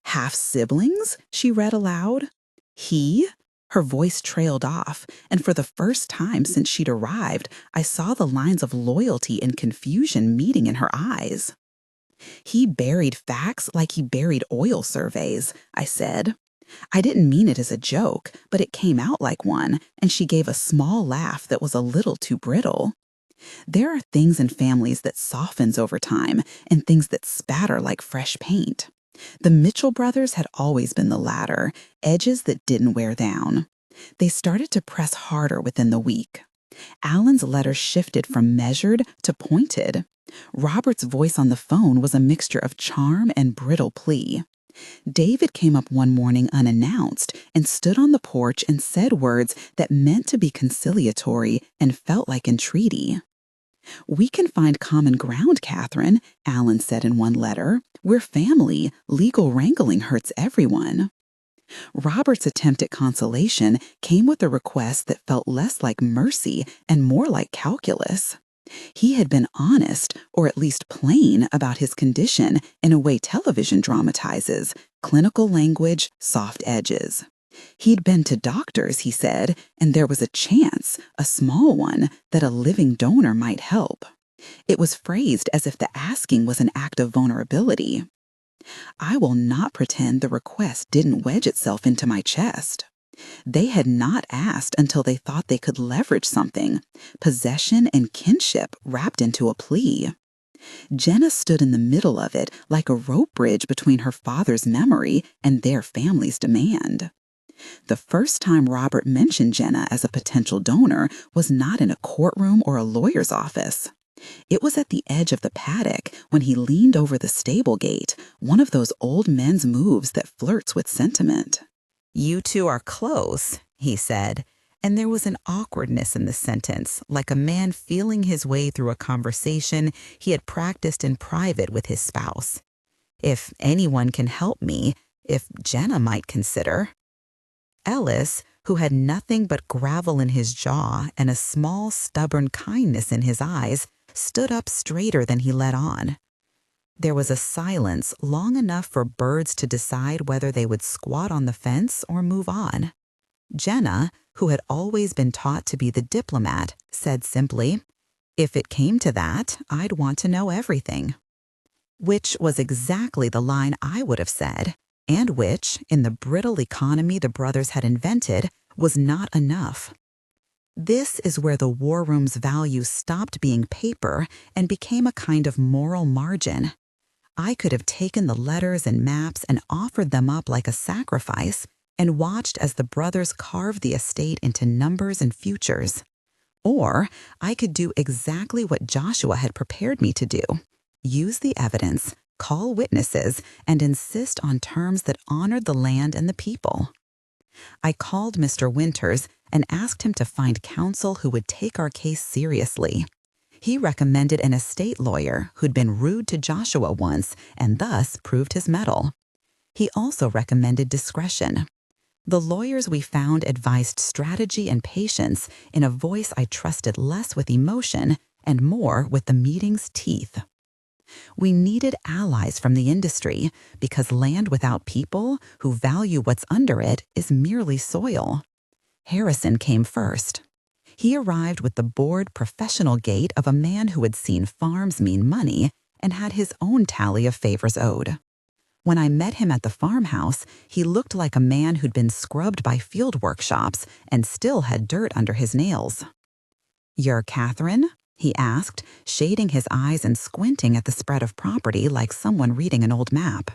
"Half-siblings?" she read aloud. "He?" Her voice trailed off, and for the first time since she'd arrived, I saw the lines of loyalty and confusion meeting in her eyes. "He buried facts like he buried oil surveys," I said. I didn't mean it as a joke, but it came out like one, and she gave a small laugh that was a little too brittle. There are things in families that softens over time and things that spatter like fresh paint. The Mitchell brothers had always been the latter, edges that didn't wear down. They started to press harder within the week. Alan's letter shifted from measured to pointed. Robert's voice on the phone was a mixture of charm and brittle plea. David came up one morning unannounced and stood on the porch and said words that meant to be conciliatory and felt like entreaty. "We can find common ground, Catherine," Alan said in one letter. "We're family. Legal wrangling hurts everyone." Robert's attempt at consolation came with a request that felt less like mercy and more like calculus. He had been honest, or at least plain, about his condition in a way television dramatizes: clinical language, soft edges. He'd been to doctors, he said, and there was a chance, a small one, that a living donor might help. It was phrased as if the asking was an act of vulnerability. I will not pretend the request didn't wedge itself into my chest. They had not asked until they thought they could leverage something, possession and kinship wrapped into a plea. Jenna stood in the middle of it like a rope bridge between her father's memory and their family's demand. The first time Robert mentioned Jenna as a potential donor was not in a courtroom or a lawyer's office. It was at the edge of the paddock when he leaned over the stable gate, one of those old men's moves that flirts with sentiment. "You two are close," he said, and there was an awkwardness in the sentence, like a man feeling his way through a conversation he had practiced in private with his spouse. "If anyone can help me, if Jenna might consider." Ellis, who had nothing but gravel in his jaw and a small, stubborn kindness in his eyes, stood up straighter than he let on. There was a silence long enough for birds to decide whether they would squat on the fence or move on. Jenna, who had always been taught to be the diplomat, said simply, "If it came to that, I'd want to know everything." Which was exactly the line I would have said, and which, in the brittle economy the brothers had invented, was not enough. This is where the war room's value stopped being paper and became a kind of moral margin. I could have taken the letters and maps and offered them up like a sacrifice and watched as the brothers carved the estate into numbers and futures. Or I could do exactly what Joshua had prepared me to do: use the evidence, call witnesses, and insist on terms that honored the land and the people. I called Mr. Winters and asked him to find counsel who would take our case seriously. He recommended an estate lawyer who'd been rude to Joshua once and thus proved his mettle. He also recommended discretion. The lawyers we found advised strategy and patience in a voice I trusted less with emotion and more with the meeting's teeth. We needed allies from the industry because land without people who value what's under it is merely soil. Harrison came first. He arrived with the bored professional gait of a man who had seen farms mean money and had his own tally of favors owed. When I met him at the farmhouse, he looked like a man who'd been scrubbed by field workshops and still had dirt under his nails. "You're Catherine?" he asked, shading his eyes and squinting at the spread of property like someone reading an old map.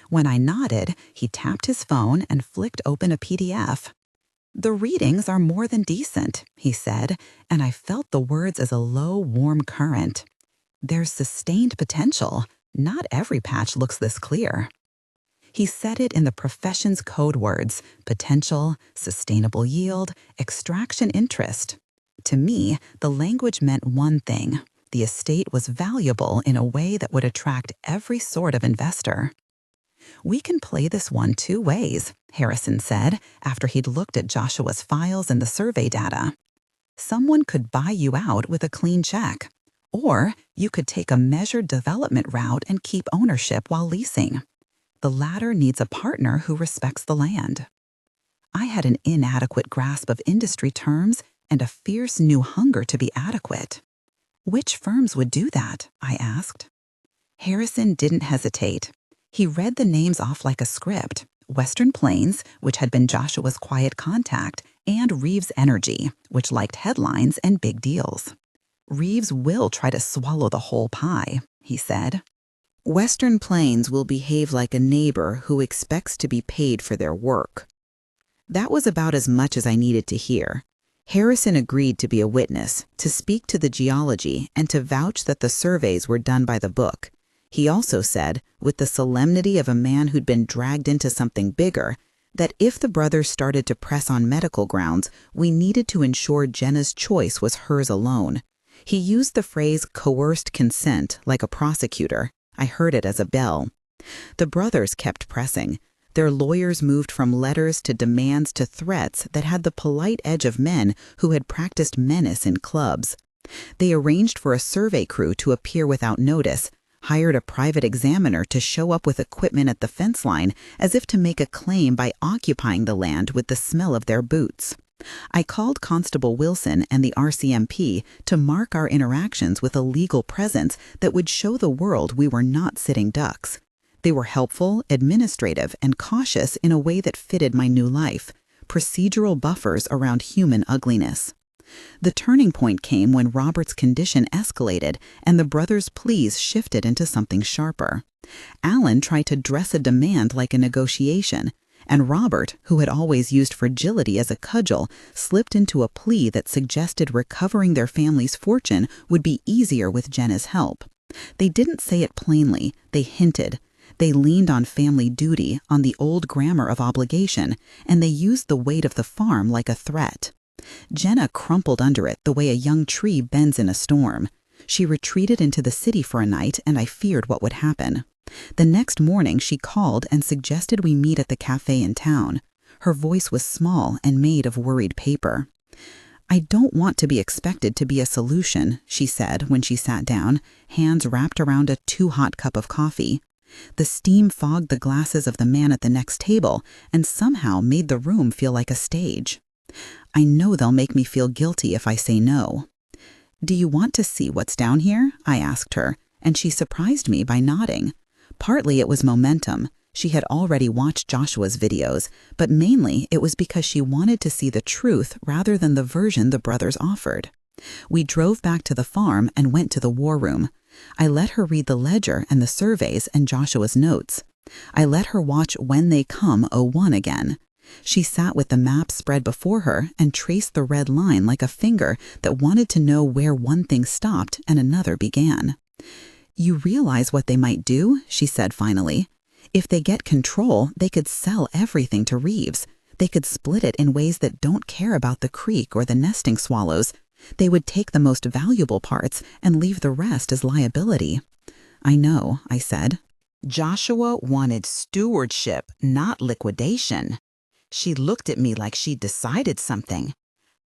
When I nodded, he tapped his phone and flicked open a PDF. "The readings are more than decent," he said, and I felt the words as a low, warm current. "There's sustained potential. Not every patch looks this clear." He said it in the profession's code words: potential, sustainable yield, extraction interest. To me, the language meant one thing: the estate was valuable in a way that would attract every sort of investor. "We can play this one two ways," Harrison said after he'd looked at Joshua's files and the survey data. "Someone could buy you out with a clean check, or you could take a measured development route and keep ownership while leasing. The latter needs a partner who respects the land." I had an inadequate grasp of industry terms and a fierce new hunger to be adequate. "Which firms would do that?" I asked. Harrison didn't hesitate. He read the names off like a script: Western Plains, which had been Joshua's quiet contact, and Reeves Energy, which liked headlines and big deals. "Reeves will try to swallow the whole pie," he said. "Western Plains will behave like a neighbor who expects to be paid for their work." That was about as much as I needed to hear. Harrison agreed to be a witness, to speak to the geology, and to vouch that the surveys were done by the book. He also said, with the solemnity of a man who'd been dragged into something bigger, that if the brothers started to press on medical grounds, we needed to ensure Jenna's choice was hers alone. He used the phrase coerced consent like a prosecutor. I heard it as a bell. The brothers kept pressing. Their lawyers moved from letters to demands to threats that had the polite edge of men who had practiced menace in clubs. They arranged for a survey crew to appear without notice, hired a private examiner to show up with equipment at the fence line as if to make a claim by occupying the land with the smell of their boots. I called Constable Wilson and the RCMP to mark our interactions with a legal presence that would show the world we were not sitting ducks. They were helpful, administrative, and cautious in a way that fitted my new life: procedural buffers around human ugliness. The turning point came when Robert's condition escalated and the brothers' pleas shifted into something sharper. Alan tried to dress a demand like a negotiation, and Robert, who had always used fragility as a cudgel, slipped into a plea that suggested recovering their family's fortune would be easier with Jenna's help. They didn't say it plainly, they hinted. They leaned on family duty, on the old grammar of obligation, and they used the weight of the farm like a threat. Jenna crumpled under it the way a young tree bends in a storm. She retreated into the city for a night, and I feared what would happen. The next morning she called and suggested we meet at the cafe in town. Her voice was small and made of worried paper. "I don't want to be expected to be a solution," she said when she sat down, hands wrapped around a too-hot cup of coffee. The steam fogged the glasses of the man at the next table and somehow made the room feel like a stage. "I know they'll make me feel guilty if I say no." "Do you want to see what's down here?" I asked her, and she surprised me by nodding. Partly it was momentum. She had already watched Joshua's videos, but mainly it was because she wanted to see the truth rather than the version the brothers offered. We drove back to the farm and went to the war room. I let her read the ledger and the surveys and Joshua's notes. I let her watch When They Come '01 again. She sat with the map spread before her and traced the red line like a finger that wanted to know where one thing stopped and another began. "You realize what they might do?" she said finally. "If they get control, they could sell everything to Reeves. They could split it in ways that don't care about the creek or the nesting swallows. They would take the most valuable parts and leave the rest as liability." "I know," I said. Joshua wanted stewardship, not liquidation. She looked at me like she'd decided something.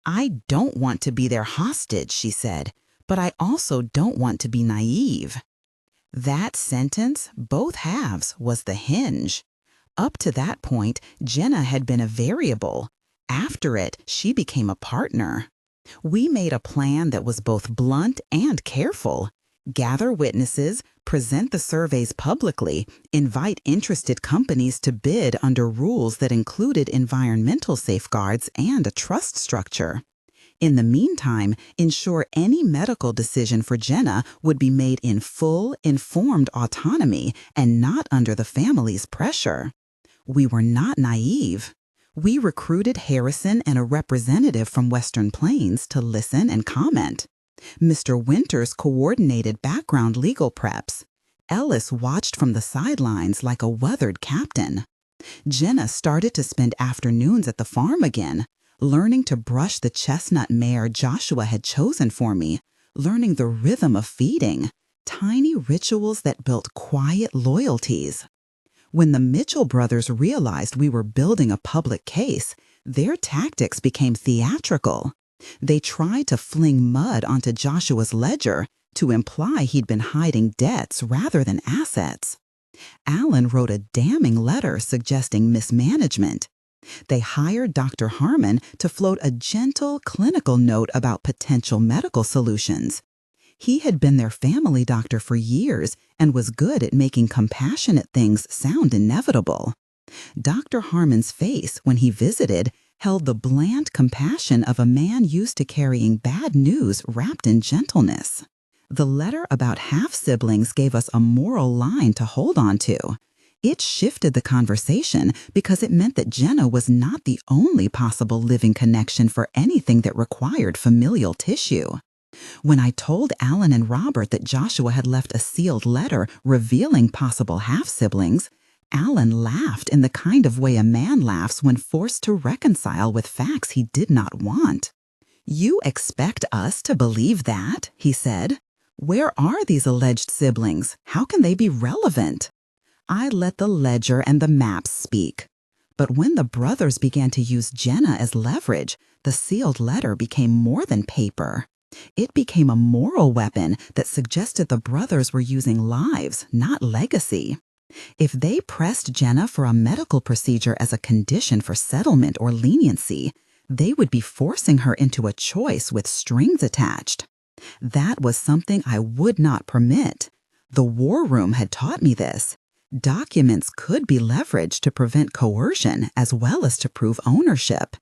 "I don't want to be their hostage," she said, "but I also don't want to be naive." That sentence, both halves, was the hinge. Up to that point, Jenna had been a variable. After it, she became a partner. We made a plan that was both blunt and careful. Gather witnesses, present the surveys publicly, invite interested companies to bid under rules that included environmental safeguards and a trust structure. In the meantime, ensure any medical decision for Jenna would be made in full, informed autonomy and not under the family's pressure. We were not naive. We recruited Harrison and a representative from Western Plains to listen and comment. Mr. Winters coordinated background legal preps. Ellis watched from the sidelines like a weathered captain. Jenna started to spend afternoons at the farm again, learning to brush the chestnut mare Joshua had chosen for me, learning the rhythm of feeding, tiny rituals that built quiet loyalties. When the Mitchell brothers realized we were building a public case, their tactics became theatrical. They tried to fling mud onto Joshua's ledger to imply he'd been hiding debts rather than assets. Alan wrote a damning letter suggesting mismanagement. They hired Dr. Harmon to float a gentle clinical note about potential medical solutions. He had been their family doctor for years and was good at making compassionate things sound inevitable. Dr. Harmon's face, when he visited, held the bland compassion of a man used to carrying bad news wrapped in gentleness. The letter about half-siblings gave us a moral line to hold on to. It shifted the conversation because it meant that Jenna was not the only possible living connection for anything that required familial tissue. When I told Alan and Robert that Joshua had left a sealed letter revealing possible half-siblings, Alan laughed in the kind of way a man laughs when forced to reconcile with facts he did not want. "You expect us to believe that?" he said. "Where are these alleged siblings? How can they be relevant?" I let the ledger and the maps speak. But when the brothers began to use Jenna as leverage, the sealed letter became more than paper. It became a moral weapon that suggested the brothers were using lives, not legacy. If they pressed Jenna for a medical procedure as a condition for settlement or leniency, they would be forcing her into a choice with strings attached. That was something I would not permit. The war room had taught me this. Documents could be leveraged to prevent coercion as well as to prove ownership.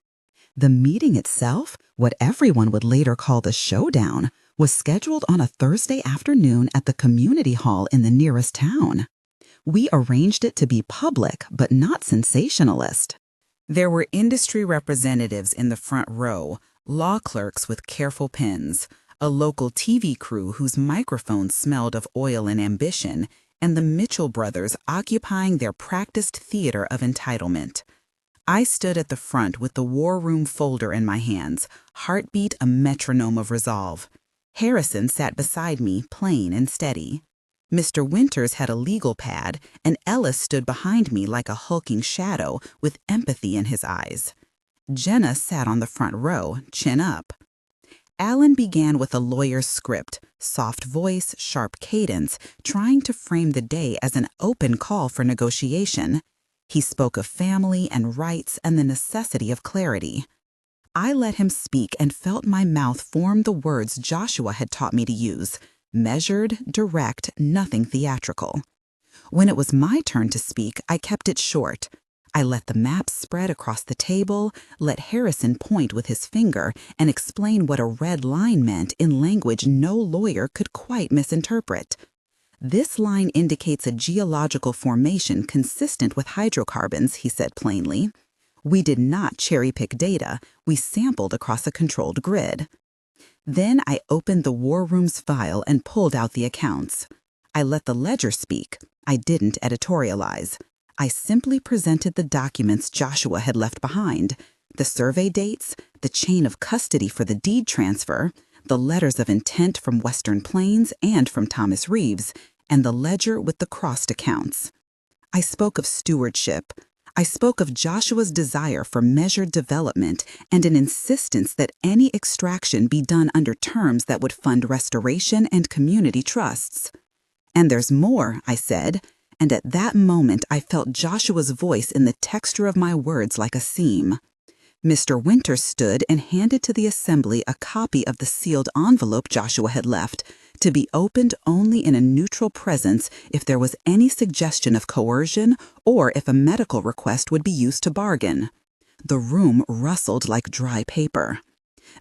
The meeting itself, what everyone would later call the showdown, was scheduled on a Thursday afternoon at the community hall in the nearest town. We arranged it to be public but not sensationalist. There were industry representatives in the front row, law clerks with careful pens, a local TV crew whose microphones smelled of oil and ambition, and the Mitchell brothers occupying their practiced theater of entitlement. I stood at the front with the war room folder in my hands, heartbeat a metronome of resolve. Harrison sat beside me, plain and steady. Mr. Winters had a legal pad, and Ellis stood behind me like a hulking shadow with empathy in his eyes. Jenna sat on the front row, chin up. Alan began with a lawyer's script, soft voice, sharp cadence, trying to frame the day as an open call for negotiation. He spoke of family and rights and the necessity of clarity. I let him speak and felt my mouth form the words Joshua had taught me to use: measured, direct, nothing theatrical. When it was my turn to speak, I kept it short. I let the maps spread across the table, let Harrison point with his finger and explain what a red line meant in language no lawyer could quite misinterpret. This line indicates a geological formation consistent with hydrocarbons, he said plainly. We did not cherry-pick data, we sampled across a controlled grid. Then I opened the war room's file and pulled out the accounts. I let the ledger speak. I didn't editorialize. I simply presented the documents Joshua had left behind: the survey dates, the chain of custody for the deed transfer, the letters of intent from Western Plains and from Thomas Reeves, and the ledger with the crossed accounts. I spoke of stewardship. I spoke of Joshua's desire for measured development and an insistence that any extraction be done under terms that would fund restoration and community trusts. And there's more, I said, and at that moment I felt Joshua's voice in the texture of my words like a seam. Mr. Winters stood and handed to the assembly a copy of the sealed envelope Joshua had left, to be opened only in a neutral presence if there was any suggestion of coercion or if a medical request would be used to bargain. The room rustled like dry paper.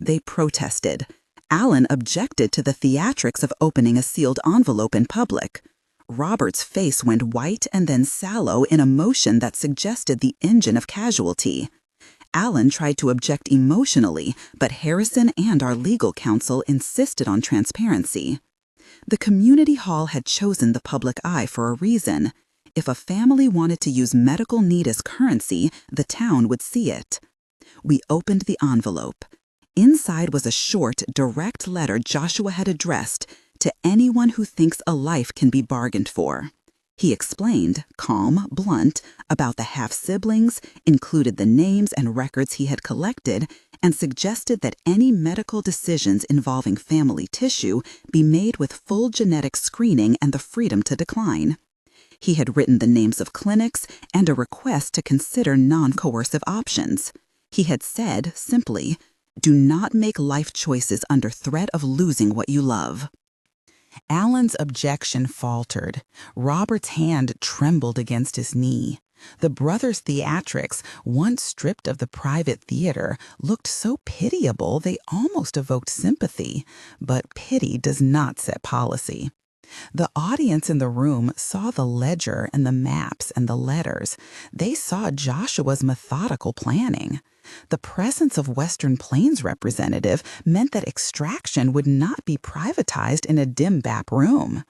They protested. Alan objected to the theatrics of opening a sealed envelope in public. Robert's face went white and then sallow in a motion that suggested the engine of casualty. Alan tried to object emotionally, but Harrison and our legal counsel insisted on transparency. The community hall had chosen the public eye for a reason. If a family wanted to use medical need as currency, the town would see it. We opened the envelope. Inside was a short, direct letter Joshua had addressed to anyone who thinks a life can be bargained for. He explained, calm, blunt, about the half-siblings, included the names and records he had collected, and suggested that any medical decisions involving family tissue be made with full genetic screening and the freedom to decline. He had written the names of clinics and a request to consider non-coercive options. He had said, simply, "Do not make life choices under threat of losing what you love." Alan's objection faltered. Robert's hand trembled against his knee. The brothers' theatrics, once stripped of the private theater, looked so pitiable they almost evoked sympathy. But pity does not set policy. The audience in the room saw the ledger and the maps and the letters. They saw Joshua's methodical planning. The presence of Western Plains representative meant that extraction would not be privatized in a dim back room.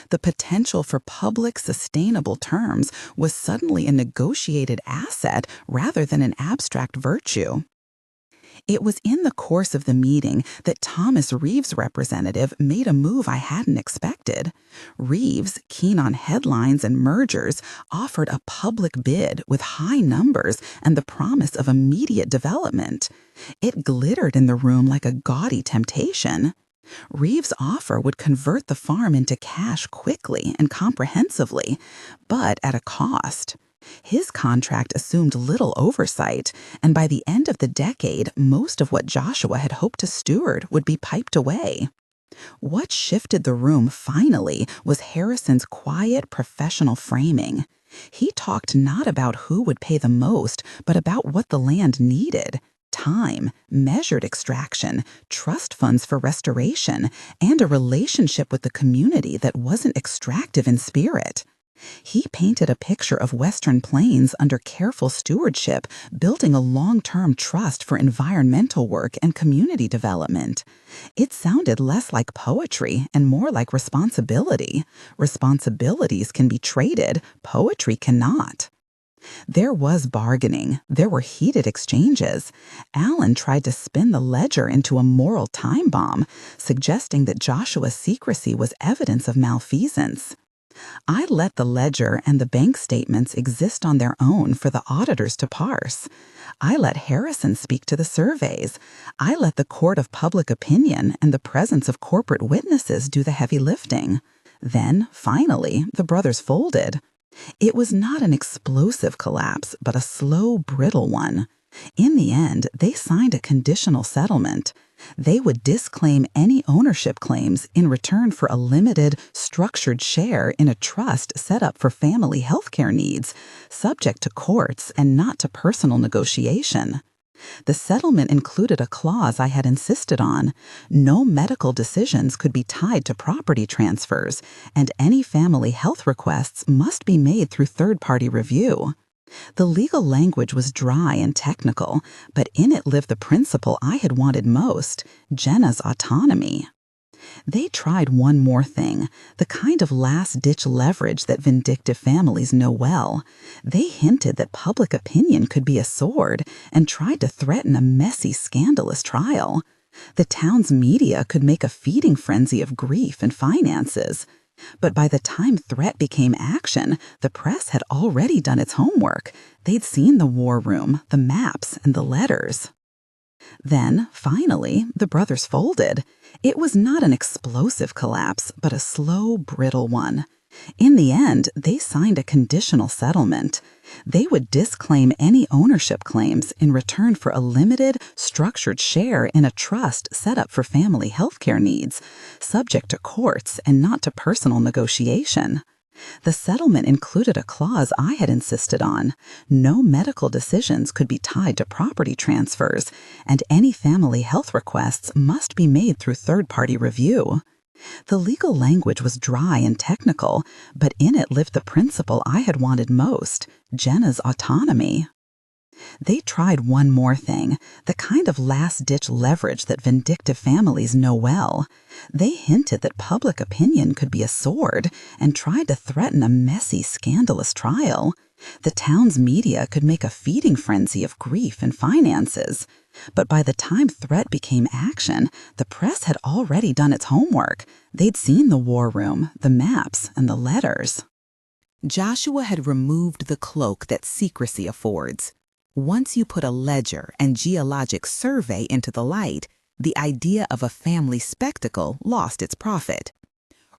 The potential for public sustainable terms was suddenly a negotiated asset rather than an abstract virtue. It was in the course of the meeting that Thomas Reeves' representative made a move I hadn't expected. Reeves, keen on headlines and mergers, offered a public bid with high numbers and the promise of immediate development. It glittered in the room like a gaudy temptation. Reeves' offer would convert the farm into cash quickly and comprehensively, but at a cost. His contract assumed little oversight, and by the end of the decade, most of what Joshua had hoped to steward would be piped away. What shifted the room finally was Harrison's quiet, professional framing. He talked not about who would pay the most, but about what the land needed: time, measured extraction, trust funds for restoration, and a relationship with the community that wasn't extractive in spirit. He painted a picture of Western Plains under careful stewardship, building a long-term trust for environmental work and community development. It sounded less like poetry and more like responsibility. Responsibilities can be traded, poetry cannot. There was bargaining. There were heated exchanges. Alan tried to spin the ledger into a moral time bomb, suggesting that Joshua's secrecy was evidence of malfeasance. I let the ledger and the bank statements exist on their own for the auditors to parse. I let Harrison speak to the surveys. I let the court of public opinion and the presence of corporate witnesses do the heavy lifting. Then, finally, the brothers folded. It was not an explosive collapse, but a slow, brittle one. In the end, they signed a conditional settlement. They would disclaim any ownership claims in return for a limited, structured share in a trust set up for family health care needs, subject to courts and not to personal negotiation. The settlement included a clause I had insisted on. No medical decisions could be tied to property transfers, and any family health requests must be made through third-party review. The legal language was dry and technical, but in it lived the principle I had wanted most, Jenna's autonomy. They tried one more thing, the kind of last-ditch leverage that vindictive families know well. They hinted that public opinion could be a sword and tried to threaten a messy, scandalous trial. The town's media could make a feeding frenzy of grief and finances. But by the time threat became action, the press had already done its homework. They'd seen the war room, the maps, and the letters. Then, finally, the brothers folded. It was not an explosive collapse, but a slow, brittle one. In the end, they signed a conditional settlement. They would disclaim any ownership claims in return for a limited, structured share in a trust set up for family health care needs, subject to courts and not to personal negotiation. The settlement included a clause I had insisted on. No medical decisions could be tied to property transfers, and any family health requests must be made through third-party review. The legal language was dry and technical, but in it lived the principle I had wanted most, Jenna's autonomy. They tried one more thing, the kind of last-ditch leverage that vindictive families know well. They hinted that public opinion could be a sword and tried to threaten a messy, scandalous trial. The town's media could make a feeding frenzy of grief and finances. But by the time threat became action, the press had already done its homework. They'd seen the war room, the maps, and the letters. Joshua had removed the cloak that secrecy affords. Once you put a ledger and geologic survey into the light, the idea of a family spectacle lost its profit.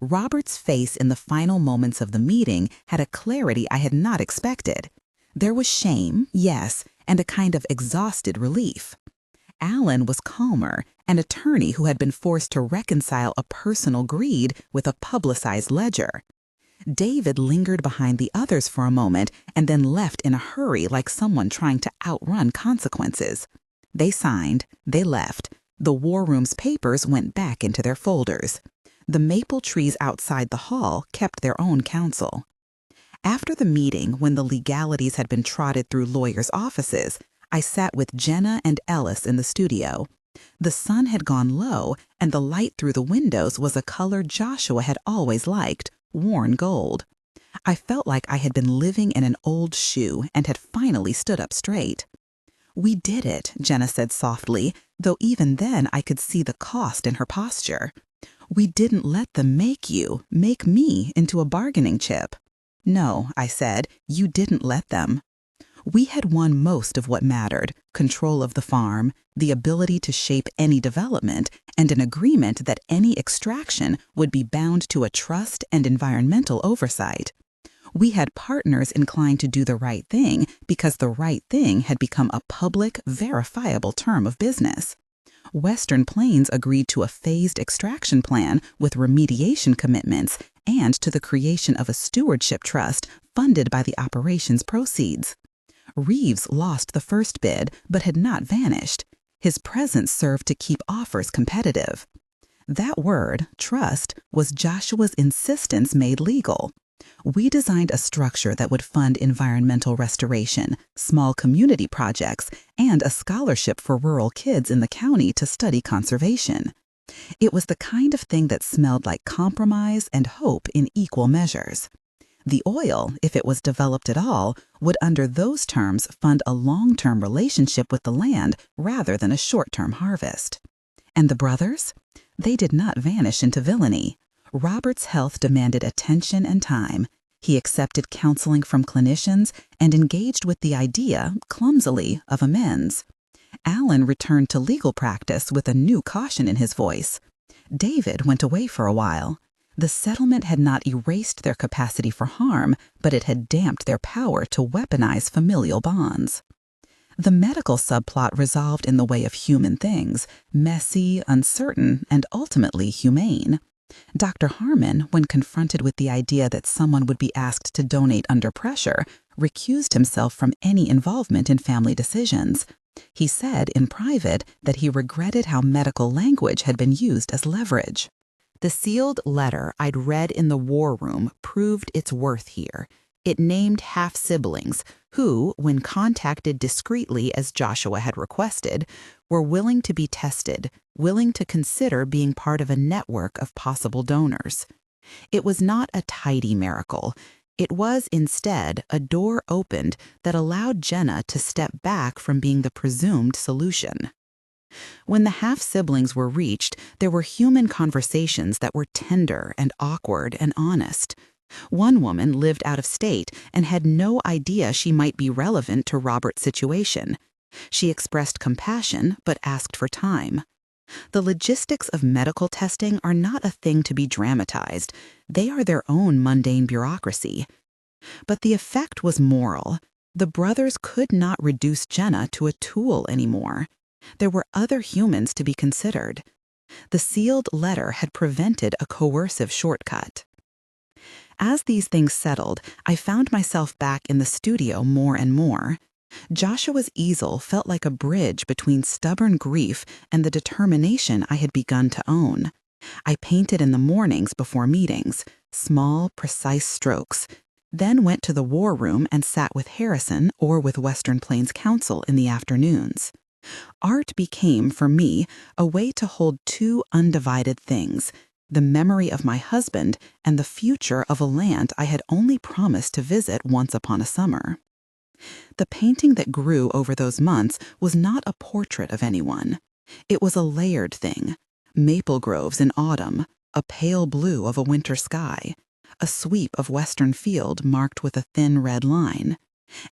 Robert's face in the final moments of the meeting had a clarity I had not expected. There was shame, yes, and a kind of exhausted relief. Alan was calmer, an attorney who had been forced to reconcile a personal greed with a publicized ledger. David lingered behind the others for a moment and then left in a hurry like someone trying to outrun consequences. They signed, they left. The war room's papers went back into their folders. The maple trees outside the hall kept their own counsel. After the meeting, when the legalities had been trotted through lawyers' offices, I sat with Jenna and Ellis in the studio. The sun had gone low, and the light through the windows was a color Joshua had always liked, worn gold. I felt like I had been living in an old shoe and had finally stood up straight. "We did it," Jenna said softly, though even then I could see the cost in her posture. "We didn't let them make me into a bargaining chip." "No," I said, "you didn't let them." We had won most of what mattered, control of the farm, the ability to shape any development, and an agreement that any extraction would be bound to a trust and environmental oversight. We had partners inclined to do the right thing because the right thing had become a public, verifiable term of business. Western Plains agreed to a phased extraction plan with remediation commitments and to the creation of a stewardship trust funded by the operation's proceeds. Reeves lost the first bid, but had not vanished. His presence served to keep offers competitive. That word, trust, was Joshua's insistence made legal. We designed a structure that would fund environmental restoration, small community projects, and a scholarship for rural kids in the county to study conservation. It was the kind of thing that smelled like compromise and hope in equal measures. The oil, if it was developed at all, would under those terms fund a long-term relationship with the land rather than a short-term harvest. And the brothers? They did not vanish into villainy. Robert's health demanded attention and time. He accepted counseling from clinicians and engaged with the idea, clumsily, of amends. Alan returned to legal practice with a new caution in his voice. David went away for a while. The settlement had not erased their capacity for harm, but it had damped their power to weaponize familial bonds. The medical subplot resolved in the way of human things, messy, uncertain, and ultimately humane. Dr. Harmon, when confronted with the idea that someone would be asked to donate under pressure, recused himself from any involvement in family decisions. He said in private that he regretted how medical language had been used as leverage. The sealed letter I'd read in the war room proved its worth here. It named half-siblings who, when contacted discreetly as Joshua had requested, were willing to be tested, willing to consider being part of a network of possible donors. It was not a tidy miracle. It was, instead, a door opened that allowed Jenna to step back from being the presumed solution. When the half-siblings were reached, there were human conversations that were tender and awkward and honest. One woman lived out of state and had no idea she might be relevant to Robert's situation. She expressed compassion but asked for time. The logistics of medical testing are not a thing to be dramatized. They are their own mundane bureaucracy. But the effect was moral. The brothers could not reduce Jenna to a tool anymore. There were other humans to be considered. The sealed letter had prevented a coercive shortcut. As these things settled, I found myself back in the studio more and more. Joshua's easel felt like a bridge between stubborn grief and the determination I had begun to own. I painted in the mornings before meetings, small, precise strokes, then went to the war room and sat with Harrison or with Western Plains Council in the afternoons. Art became, for me, a way to hold two undivided things: the memory of my husband and the future of a land I had only promised to visit once upon a summer. The painting that grew over those months was not a portrait of anyone. It was a layered thing: maple groves in autumn, a pale blue of a winter sky, a sweep of western field marked with a thin red line,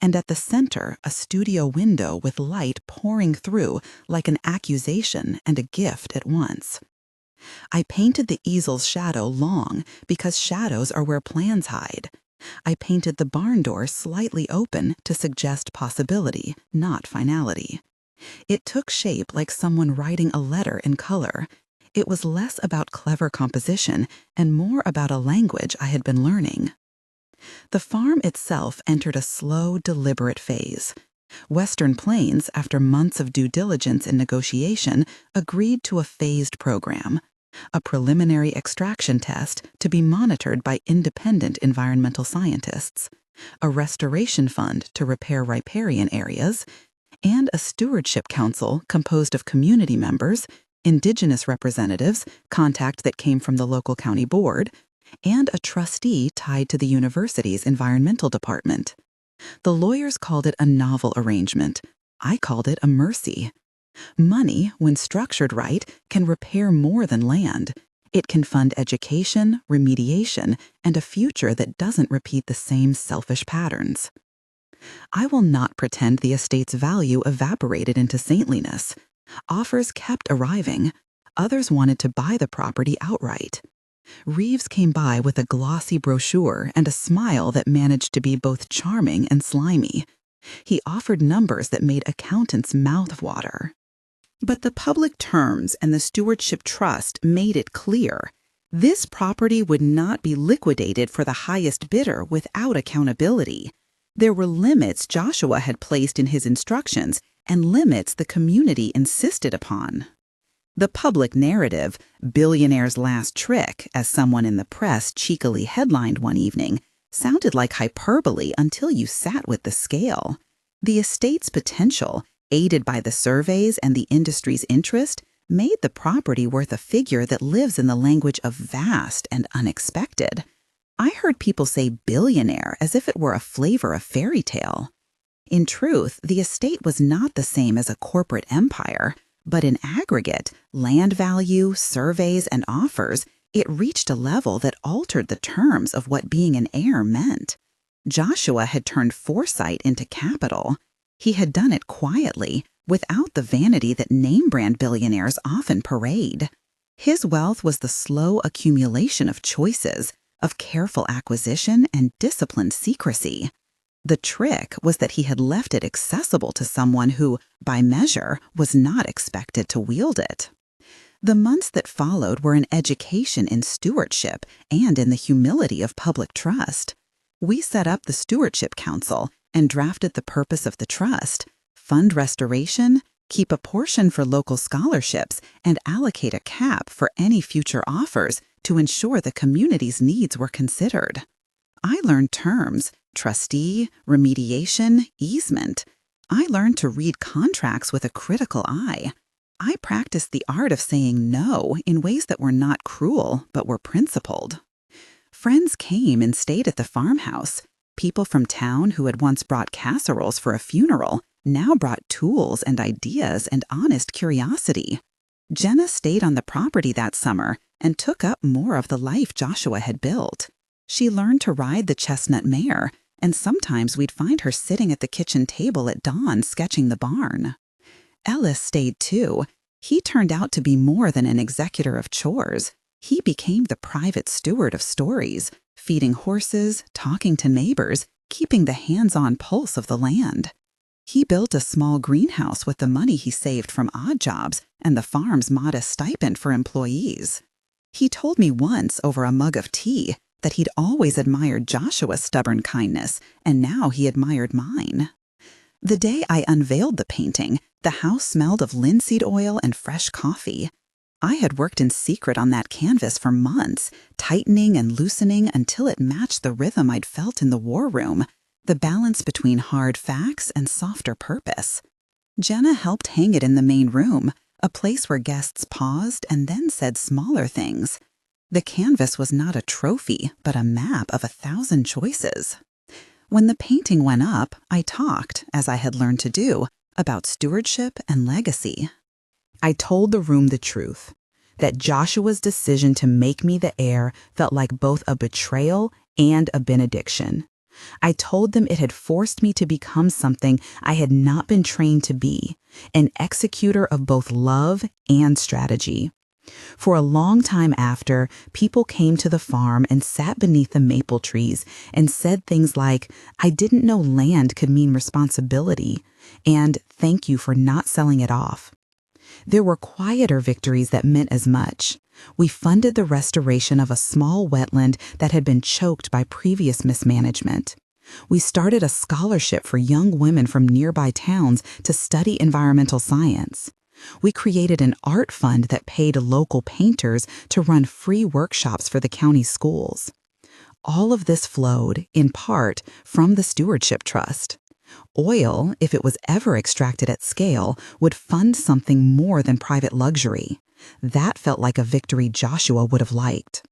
and at the center a studio window with light pouring through like an accusation and a gift at once. I painted the easel's shadow long because shadows are where plans hide. I painted the barn door slightly open to suggest possibility, not finality. It took shape like someone writing a letter in color. It was less about clever composition and more about a language I had been learning. The farm itself entered a slow, deliberate phase. Western Plains, after months of due diligence and negotiation, agreed to a phased program: a preliminary extraction test to be monitored by independent environmental scientists, a restoration fund to repair riparian areas, and a stewardship council composed of community members, indigenous representatives, contact that came from the local county board, and a trustee tied to the university's environmental department. The lawyers called it a novel arrangement. I called it a mercy. Money, when structured right, can repair more than land. It can fund education, remediation, and a future that doesn't repeat the same selfish patterns. I will not pretend the estate's value evaporated into saintliness. Offers kept arriving. Others wanted to buy the property outright. Reeves came by with a glossy brochure and a smile that managed to be both charming and slimy. He offered numbers that made accountants' mouth water. But the public terms and the stewardship trust made it clear: this property would not be liquidated for the highest bidder without accountability. There were limits Joshua had placed in his instructions and limits the community insisted upon. The public narrative, "Billionaire's last trick," as someone in the press cheekily headlined one evening, sounded like hyperbole until you sat with the scale. The estate's potential, aided by the surveys and the industry's interest, made the property worth a figure that lives in the language of vast and unexpected. I heard people say billionaire as if it were a flavor of fairy tale. In truth, the estate was not the same as a corporate empire, but in aggregate, land value, surveys, and offers, It reached a level that altered the terms of what being an heir meant. Joshua had turned foresight into capital. He had done it quietly, without the vanity that name-brand billionaires often parade. His wealth was the slow accumulation of choices, of careful acquisition and disciplined secrecy. The trick was that he had left it accessible to someone who, by measure, was not expected to wield it. The months that followed were an education in stewardship and in the humility of public trust. We set up the Stewardship Council and drafted the purpose of the trust, fund restoration, keep a portion for local scholarships, and allocate a cap for any future offers to ensure the community's needs were considered. I learned terms: trustee, remediation, easement. I learned to read contracts with a critical eye. I practiced the art of saying no in ways that were not cruel but were principled. Friends came and stayed at the farmhouse. People from town who had once brought casseroles for a funeral now brought tools and ideas and honest curiosity. Jenna stayed on the property that summer and took up more of the life Joshua had built. She learned to ride the chestnut mare, and sometimes we'd find her sitting at the kitchen table at dawn sketching the barn. Ellis stayed too. He turned out to be more than an executor of chores. He became the private steward of stories, feeding horses, talking to neighbors, keeping the hands-on pulse of the land. He built a small greenhouse with the money he saved from odd jobs and the farm's modest stipend for employees. He told me once over a mug of tea that he'd always admired Joshua's stubborn kindness, and now he admired mine. The day I unveiled the painting, the house smelled of linseed oil and fresh coffee. I had worked in secret on that canvas for months, tightening and loosening until it matched the rhythm I'd felt in the war room, the balance between hard facts and softer purpose. Jenna helped hang it in the main room, a place where guests paused and then said smaller things. The canvas was not a trophy, but a map of 1,000 choices. When the painting went up, I talked, as I had learned to do, about stewardship and legacy. I told the room the truth, that Joshua's decision to make me the heir felt like both a betrayal and a benediction. I told them it had forced me to become something I had not been trained to be, an executor of both love and strategy. For a long time after, people came to the farm and sat beneath the maple trees and said things like, "I didn't know land could mean responsibility," and "Thank you for not selling it off." There were quieter victories that meant as much. We funded the restoration of a small wetland that had been choked by previous mismanagement. We started a scholarship for young women from nearby towns to study environmental science. We created an art fund that paid local painters to run free workshops for the county schools. All of this flowed, in part, from the Stewardship Trust. Oil, if it was ever extracted at scale, would fund something more than private luxury. That felt like a victory Joshua would have liked.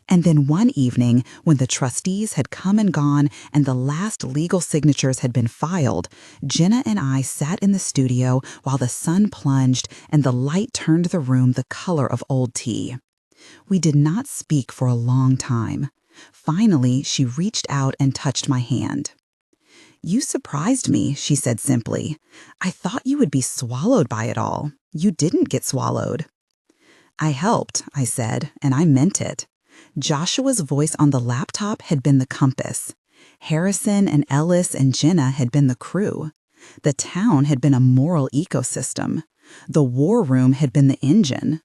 And then one evening, when the trustees had come and gone and the last legal signatures had been filed, Jenna and I sat in the studio while the sun plunged and the light turned the room the color of old tea. We did not speak for a long time. Finally, she reached out and touched my hand. "You surprised me," she said simply. "I thought you would be swallowed by it all. You didn't get swallowed." "I helped," I said, and I meant it. Joshua's voice on the laptop had been the compass. Harrison and Ellis and Jenna had been the crew. The town had been a moral ecosystem. The war room had been the engine.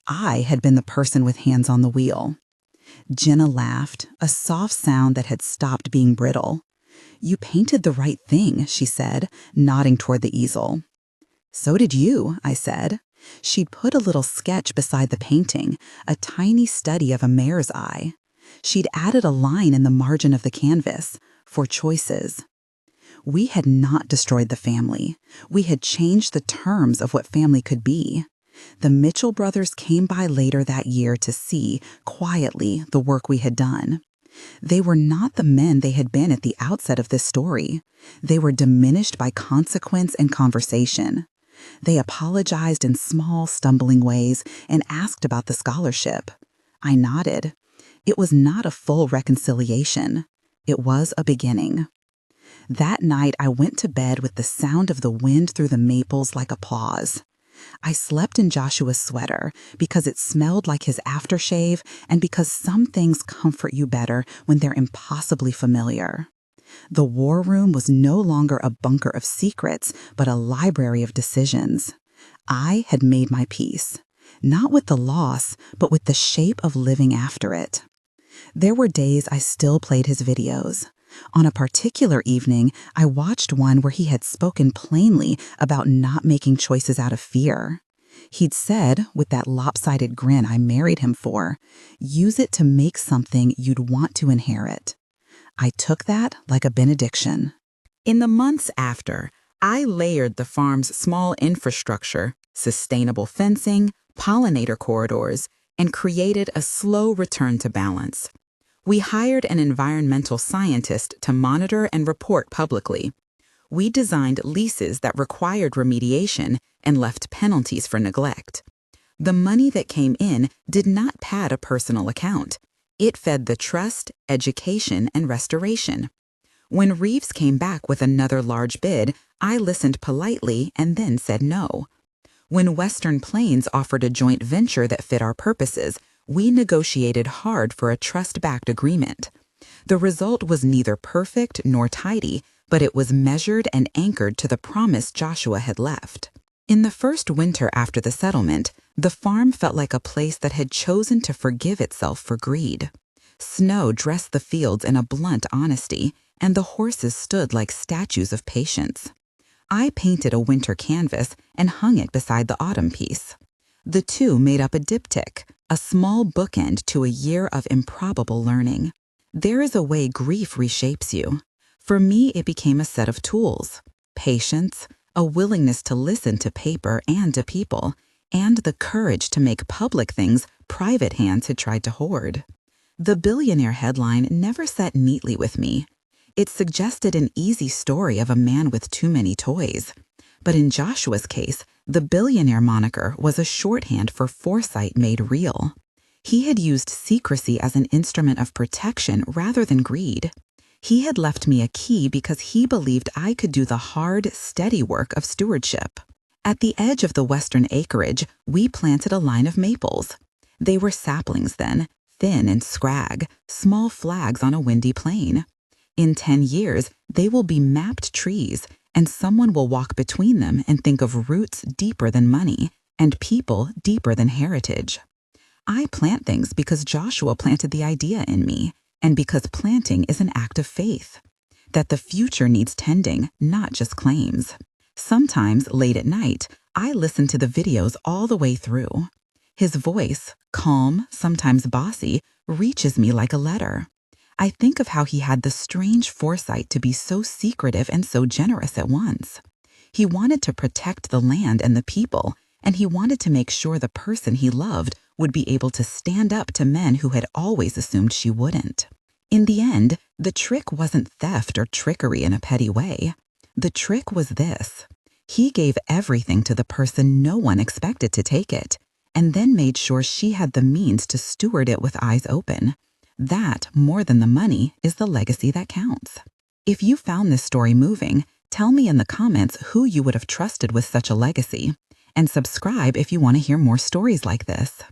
I had been the person with hands on the wheel. Jenna laughed, a soft sound that had stopped being brittle. "You painted the right thing," she said, nodding toward the easel. "So did you," I said. She'd put a little sketch beside the painting, a tiny study of a mare's eye. She'd added a line in the margin of the canvas, "For choices." We had not destroyed the family. We had changed the terms of what family could be. The Mitchell brothers came by later that year to see, quietly, the work we had done. They were not the men they had been at the outset of this story. They were diminished by consequence and conversation. They apologized in small, stumbling ways and asked about the scholarship. I nodded. It was not a full reconciliation. It was a beginning. That night, I went to bed with the sound of the wind through the maples like applause. I slept in Joshua's sweater because it smelled like his aftershave and because some things comfort you better when they're impossibly familiar. The war room was no longer a bunker of secrets, but a library of decisions. I had made my peace, not with the loss, but with the shape of living after it. There were days I still played his videos. On a particular evening, I watched one where he had spoken plainly about not making choices out of fear. He'd said, with that lopsided grin I married him for, use it to make something you'd want to inherit. I took that like a benediction. In the months after, I layered the farm's small infrastructure, sustainable fencing, pollinator corridors, and created a slow return to balance. We hired an environmental scientist to monitor and report publicly. We designed leases that required remediation and left penalties for neglect. The money that came in did not pad a personal account. It fed the trust, education, and restoration. When Reeves came back with another large bid, I listened politely and then said no. When Western Plains offered a joint venture that fit our purposes, we negotiated hard for a trust-backed agreement. The result was neither perfect nor tidy, but it was measured and anchored to the promise Joshua had left. In the first winter after the settlement, the farm felt like a place that had chosen to forgive itself for greed. Snow dressed the fields in a blunt honesty, and the horses stood like statues of patience. I painted a winter canvas and hung it beside the autumn piece. The two made up a diptych, a small bookend to a year of improbable learning. There is a way grief reshapes you. For me, it became a set of tools: patience, a willingness to listen to paper and to people, and the courage to make public things private hands had tried to hoard. The Billionaire headline never sat neatly with me. It suggested an easy story of a man with too many toys. But in Joshua's case, the Billionaire moniker was a shorthand for foresight made real. He had used secrecy as an instrument of protection rather than greed. He had left me a key because he believed I could do the hard, steady work of stewardship. At the edge of the western acreage, we planted a line of maples. They were saplings then, thin and scrag, small flags on a windy plain. In 10 years, they will be mapped trees, and someone will walk between them and think of roots deeper than money and people deeper than heritage. I plant things because Joshua planted the idea in me, and because planting is an act of faith. That the future needs tending, not just claims. Sometimes, late at night, I listen to the videos all the way through. His voice, calm, sometimes bossy, reaches me like a letter. I think of how he had the strange foresight to be so secretive and so generous at once. He wanted to protect the land and the people, and he wanted to make sure the person he loved would be able to stand up to men who had always assumed she wouldn't. In the end, the trick wasn't theft or trickery in a petty way. The trick was this: he gave everything to the person no one expected to take it, and then made sure she had the means to steward it with eyes open. That, more than the money, is the legacy that counts. If you found this story moving, tell me in the comments who you would have trusted with such a legacy. And subscribe if you want to hear more stories like this.